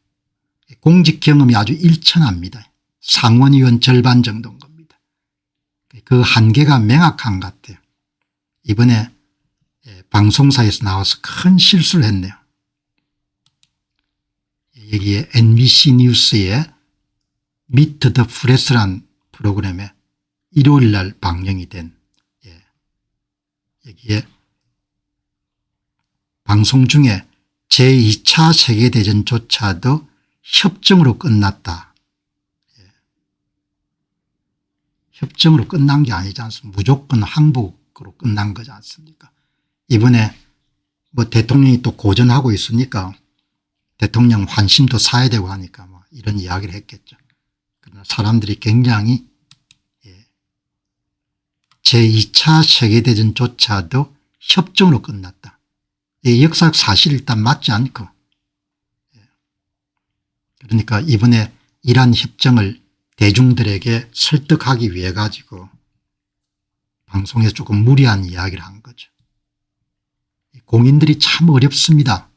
공직 경험이 아주 일천합니다. 상원의원 절반 정도인 겁니다. 그 한계가 명확한 것 같아요. 이번에 방송사에서 나와서 큰 실수를 했네요. 여기에 NBC 뉴스의 미트 더 프레스란 프로그램에 일요일 날 방영이 된 여기에 방송 중에 제2차 세계대전조차도 협정으로 끝났다. 협정으로 끝난 게 아니지 않습니까? 무조건 항복으로 끝난 거지 않습니까? 이번에 뭐 대통령이 또 고전하고 있으니까 대통령 환심도 사야 되고 하니까 뭐 이런 이야기를 했겠죠. 그러나 사람들이 굉장히 제2차 세계대전조차도 협정으로 끝났다. 이 역사적 사실이 일단 맞지 않고 그러니까 이번에 이란 협정을 대중들에게 설득하기 위해 가지고 방송에서 조금 무리한 이야기를 한 거죠. 공인들이 참 어렵습니다.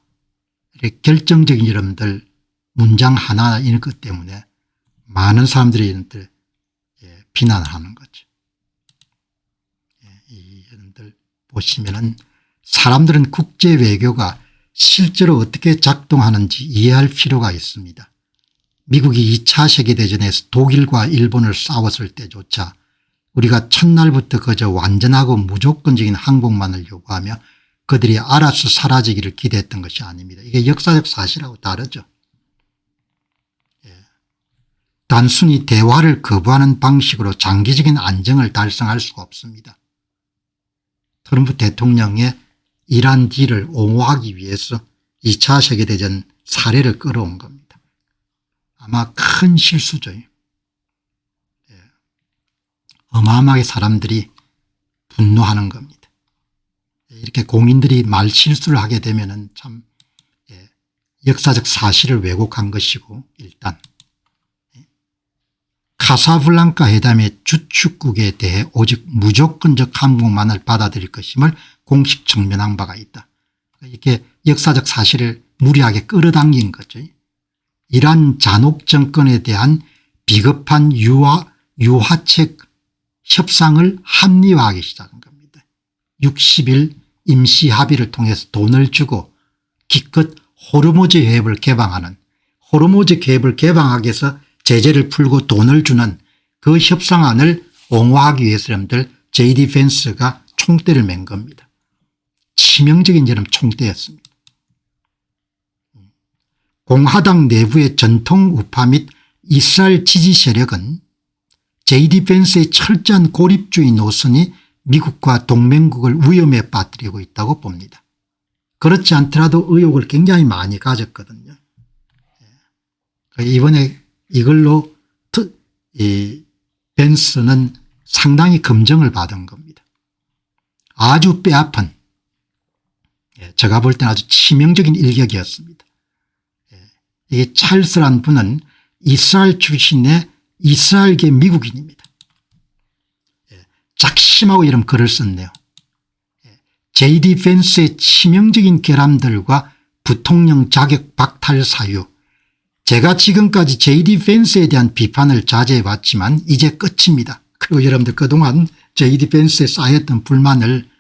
이렇게 결정적인 여러분들 문장 하나 이런 것 때문에 많은 사람들이 이런들 비난을 하는 거죠. 이 여러분들 보시면은 사람들은 국제 외교가 실제로 어떻게 작동하는지 이해할 필요가 있습니다. 미국이 2차 세계대전에서 독일과 일본을 싸웠을 때조차 우리가 첫날부터 그저 완전하고 무조건적인 항복만을 요구하며 그들이 알아서 사라지기를 기대했던 것이 아닙니다. 이게 역사적 사실하고 다르죠. 단순히 대화를 거부하는 방식으로 장기적인 안정을 달성할 수가 없습니다. 트럼프 대통령의 이란 딜을 옹호하기 위해서 2차 세계대전 사례를 끌어온 겁니다. 아마 큰 실수죠. 어마어마하게 사람들이 분노하는 겁니다. 이렇게 공인들이 말 실수를 하게 되면은 참 역사적 사실을 왜곡한 것이고, 일단 카사블랑카 회담의 주축국에 대해 오직 무조건적 항복만을 받아들일 것임을 공식 청면한 바가 있다. 이렇게 역사적 사실을 무리하게 끌어당긴 거죠. 이란 잔혹 정권에 대한 비겁한 유화책 협상을 합리화하기 시작한 겁니다. 60일 임시 합의를 통해서 돈을 주고 기껏 호르무즈 해협을 개방하는, 호르무즈 해협을 개방하기 위해서 제재를 풀고 돈을 주는 그 협상안을 옹호하기 위해서 여러분들 JD 밴스가 총대를 맨 겁니다. 치명적인 저는 총대였습니다. 공화당 내부의 전통 우파 및 이스라엘 지지 세력은 JD 밴스의 철저한 고립주의 노선이 미국과 동맹국을 위험에 빠뜨리고 있다고 봅니다. 그렇지 않더라도 의혹을 굉장히 많이 가졌거든요. 이번에 이걸로 이 밴스는 상당히 검증을 받은 겁니다. 아주 뼈아픈, 제가 볼 때는 아주 치명적인 일격이었습니다. 이게 찰스란 분은 이스라엘 출신의 이스라엘계 미국인입니다. 작심하고 이런 글을 썼네요. JD 밴스의 치명적인 결함들과 부통령 자격 박탈 사유. 제가 지금까지 JD 밴스에 대한 비판을 자제해 왔지만 이제 끝입니다. 그리고 여러분들 그동안 JD 밴스에 쌓였던 불만을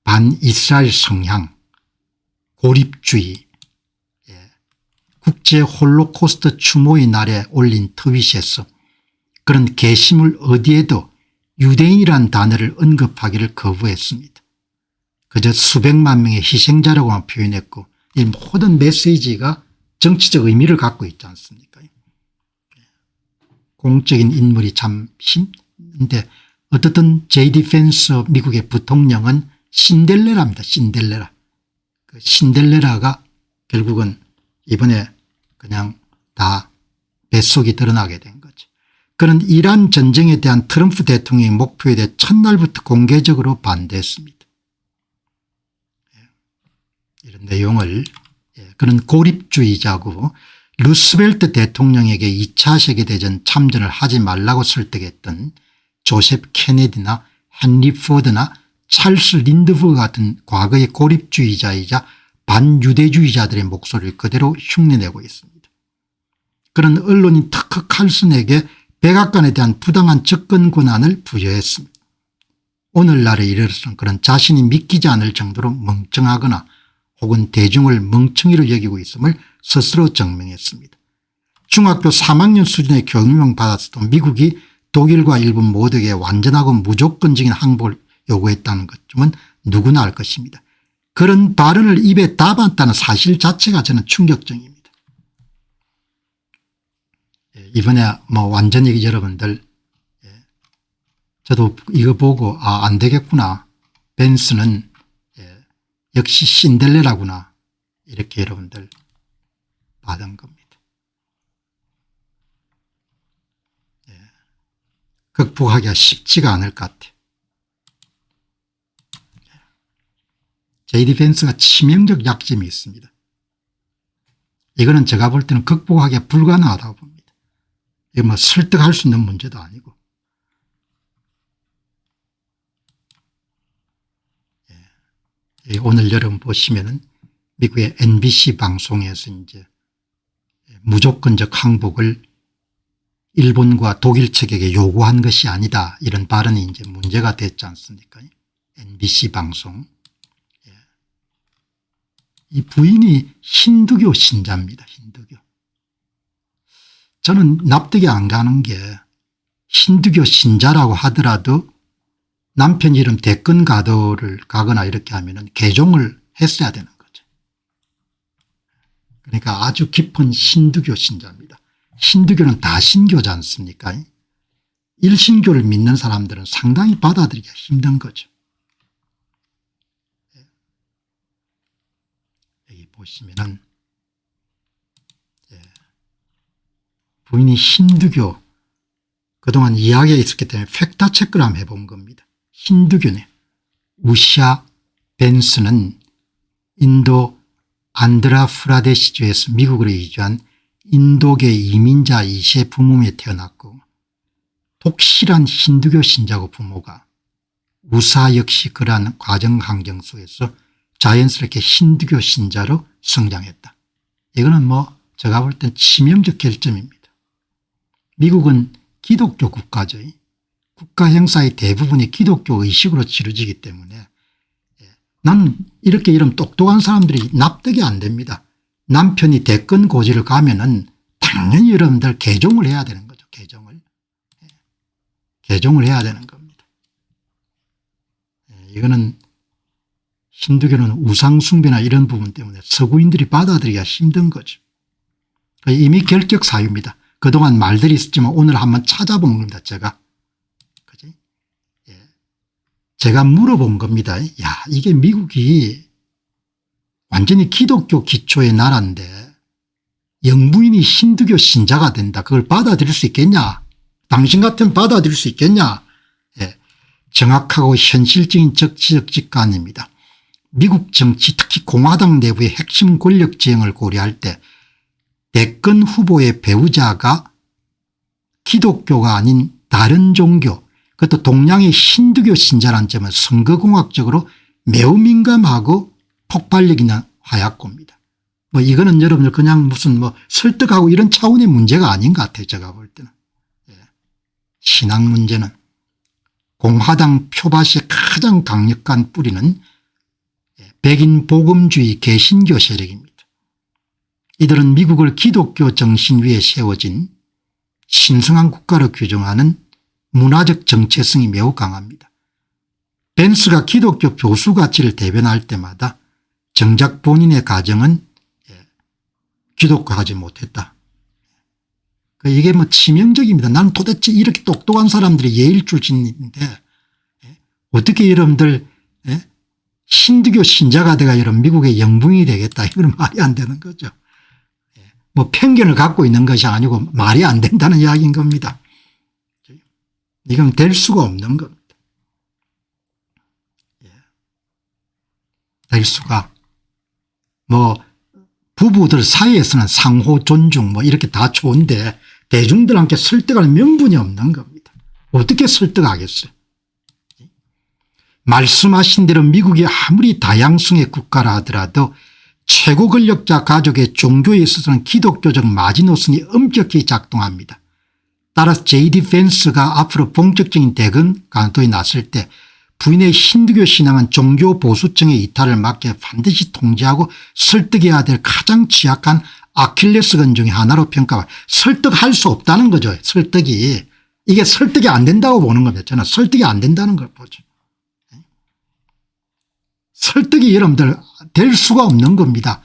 반이스라엘 성향, 고립주의, 국제 홀로코스트 추모의 날에 올린 트윗에서 그런 게시물 어디에도 유대인이란 단어를 언급하기를 거부했습니다. 그저 수백만 명의 희생자라고만 표현했고 이 모든 메시지가 정치적 의미를 갖고 있지 않습니까? 공적인 인물이 참 힘든데 어떻든 JD 밴스 미국의 부통령은 신델레라입니다. 신델레라. 그 신델레라가 결국은 이번에 그냥 다 뱃속이 드러나게 된 거죠. 그는 이란 전쟁에 대한 트럼프 대통령의 목표에 대해 첫날부터 공개적으로 반대했습니다. 이런 내용을, 그는 고립주의자고 루스벨트 대통령에게 2차 세계대전 참전을 하지 말라고 설득했던 조셉 케네디나 헨리 포드나 찰스 린드버그 같은 과거의 고립주의자이자 반유대주의자들의 목소리를 그대로 흉내내고 있습니다. 그런 언론인 터커 칼슨에게 백악관에 대한 부당한 접근 권한을 부여했습니다. 오늘날에 이르러서는 그런 자신이 믿기지 않을 정도로 멍청하거나 혹은 대중을 멍청이로 여기고 있음을 스스로 증명했습니다. 중학교 3학년 수준의 교육을 받았어도 미국이 독일과 일본 모두에게 완전하고 무조건적인 항복을 요구했다는 것쯤은 누구나 알 것입니다. 그런 발언을 입에 담았다는 사실 자체가 저는 충격적입니다. 이번에 완전히 여러분들, 저도 이거 보고 안 되겠구나. 밴스는 역시 신델레라구나. 이렇게 여러분들 받은 겁니다. 극복하기가 쉽지가 않을 것 같아요. JD 밴스가 치명적 약점이 있습니다. 이거는 제가 볼 때는 극복하기가 불가능하다고 봅니다. 이거 설득할 수 있는 문제도 아니고. 오늘 여러분 보시면은 미국의 NBC 방송에서 이제 무조건적 항복을 일본과 독일 측에게 요구한 것이 아니다. 이런 발언이 이제 문제가 됐지 않습니까? NBC 방송. 이 부인이 힌두교 신자입니다. 힌두교. 저는 납득이 안 가는 게 힌두교 신자라고 하더라도 남편 이름 대권 가도를 가거나 이렇게 하면은 개종을 했어야 되는 거죠. 그러니까 아주 깊은 힌두교 신자입니다. 힌두교는 다신교지 않습니까? 일신교를 믿는 사람들은 상당히 받아들이기가 힘든 거죠. 여기 보시면은 부인이 힌두교 그동안 이야기가 있었기 때문에 팩트 체크를 한번 해본 겁니다. 힌두교네. 우샤 벤스는 인도 안드라프라데시주에서 미국으로 이주한 인도계 이민자 2세 부모에 태어났고 독실한 힌두교 신자고 부모가 우사 역시 그러한 과정 환경 속에서 자연스럽게 힌두교 신자로 성장했다. 이거는 뭐 제가 볼 땐 치명적 결점입니다. 미국은 기독교 국가죠. 국가 행사의 대부분이 기독교 의식으로 치러지기 때문에 나는 이렇게 이런 똑똑한 사람들이 납득이 안 됩니다. 남편이 대권 고지를 가면은 당연히 여러분들 개종을 해야 되는 거죠. 개종을 해야 되는 겁니다. 이거는 힌두교는 우상숭배나 이런 부분 때문에 서구인들이 받아들이기가 힘든 거죠. 이미 결격 사유입니다. 그동안 말들이 있었지만 오늘 한번 찾아본 겁니다. 그지? 제가 물어본 겁니다. 야, 이게 미국이 완전히 기독교 기초의 나라인데 영부인이 힌두교 신자가 된다. 그걸 받아들일 수 있겠냐? 당신 같으면 받아들일 수 있겠냐? 정확하고 현실적인 정치적 직관입니다. 미국 정치 특히 공화당 내부의 핵심 권력 지형을 고려할 때 대권 후보의 배우자가 기독교가 아닌 다른 종교 그것도 동양의 힌두교 신자라는 점은 선거공학적으로 매우 민감하고 폭발력 있는 화약고입니다. 뭐 이거는 여러분들 그냥 무슨 뭐 설득하고 이런 차원의 문제가 아닌 것 같아요. 제가 볼 때는. 신앙 문제는 공화당 표밭의 가장 강력한 뿌리는 백인 복음주의 개신교 세력입니다. 이들은 미국을 기독교 정신 위에 세워진 신성한 국가로 규정하는 문화적 정체성이 매우 강합니다. 벤스가 기독교 교수 가치를 대변할 때마다 정작 본인의 가정은 기독교하지 못했다. 이게 뭐 치명적입니다. 나는 도대체 이렇게 똑똑한 사람들이 예일 출신인데 어떻게 여러분들 힌두교 신자가 돼가 이런 미국의 영부인이 되겠다. 이건 말이 안 되는 거죠. 뭐 편견을 갖고 있는 것이 아니고 말이 안 된다는 이야기인 겁니다. 이건 될 수가 없는 겁니다. 될 수가. 뭐 부부들 사이에서는 상호 존중 뭐 이렇게 다 좋은데 대중들한테 설득할 명분이 없는 겁니다. 어떻게 설득하겠어요? 말씀하신 대로 미국이 아무리 다양성의 국가라 하더라도 최고 권력자 가족의 종교에 있어서는 기독교적 마지노선이 엄격히 작동합니다. 따라서 J.D. 펜스가 앞으로 본격적인 대권 간도에 나설 때 부인의 힌두교 신앙은 종교 보수층의 이탈을 막기 위해 반드시 통제하고 설득해야 될 가장 취약한 아킬레스건 중에 하나로 평가받아 설득할 수 없다는 거죠. 설득이. 이게 설득이 안 된다고 보는 겁니다. 저는 설득이 안 된다는 걸 보죠. 설득이 여러분들 될 수가 없는 겁니다.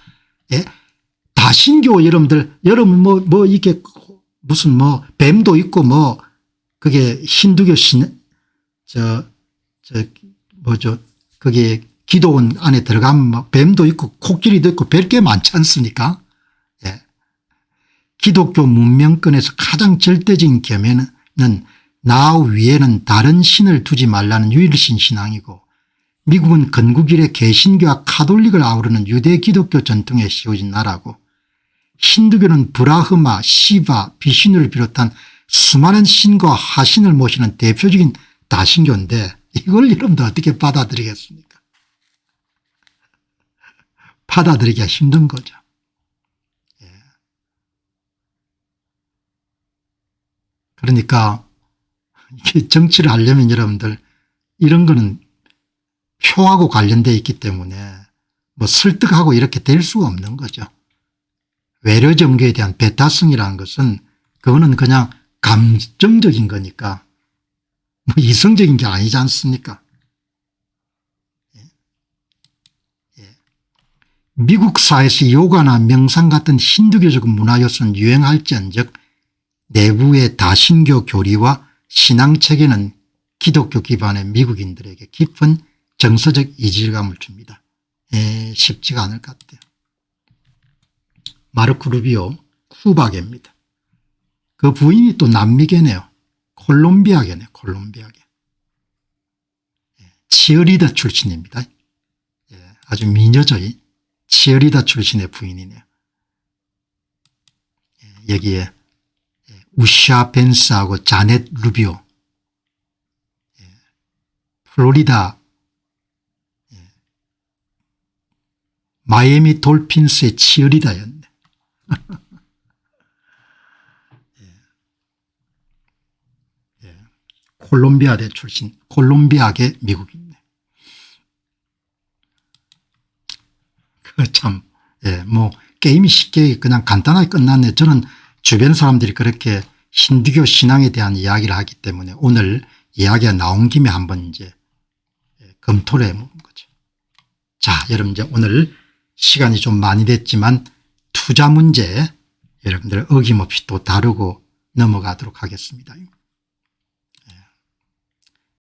다신교 여러분들 뭐 이게 무슨 뭐 뱀도 있고 뭐 그게 힌두교 그게 기도원 안에 들어가면 뭐 뱀도 있고 코끼리도 있고 별게 많지 않습니까? 기독교 문명권에서 가장 절대적인 계명은 나 위에는 다른 신을 두지 말라는 유일신 신앙이고 미국은 건국 이래 개신교와 카톨릭을 아우르는 유대 기독교 전통에 씌워진 나라고 힌두교는 브라흐마, 시바, 비슈누를 비롯한 수많은 신과 하신을 모시는 대표적인 다신교인데 이걸 여러분들 어떻게 받아들이겠습니까? 받아들이기가 힘든 거죠. 그러니까 이게 정치를 하려면 여러분들 이런 거는 표하고 관련되어 있기 때문에 뭐 설득하고 이렇게 될 수가 없는 거죠. 외려 종교에 대한 배타성이라는 것은 그거는 그냥 감정적인 거니까 뭐 이성적인 게 아니지 않습니까? 미국 사회에서 요가나 명상 같은 힌두교적 문화 요소는 유행할지언정 내부의 다신교 교리와 신앙체계는 기독교 기반의 미국인들에게 깊은 정서적 이질감을 줍니다. 쉽지가 않을 것 같아요. 마르코 루비오 쿠바계입니다. 그 부인이 또 남미계네요. 콜롬비아계네요. 콜롬비아계. 치어리더 출신입니다. 예, 아주 미녀죠. 치어리더 출신의 부인이네요. 예, 여기에 우샤 벤스하고 자넷 루비오, 예, 플로리다 마이애미 돌핀스의 치어리더였네. 예, 예, 콜롬비아대 출신, 콜롬비아계 미국인네. 참, 예, 뭐 게임이 쉽게 그냥 간단하게 끝났네. 저는 주변 사람들이 그렇게 힌두교 신앙에 대한 이야기를 하기 때문에 오늘 이야기가 나온 김에 한번 이제 검토를 해본 거죠. 자, 여러분 이제 오늘 시간이 좀 많이 됐지만 투자 문제 여러분들 어김없이 또 다루고 넘어가도록 하겠습니다.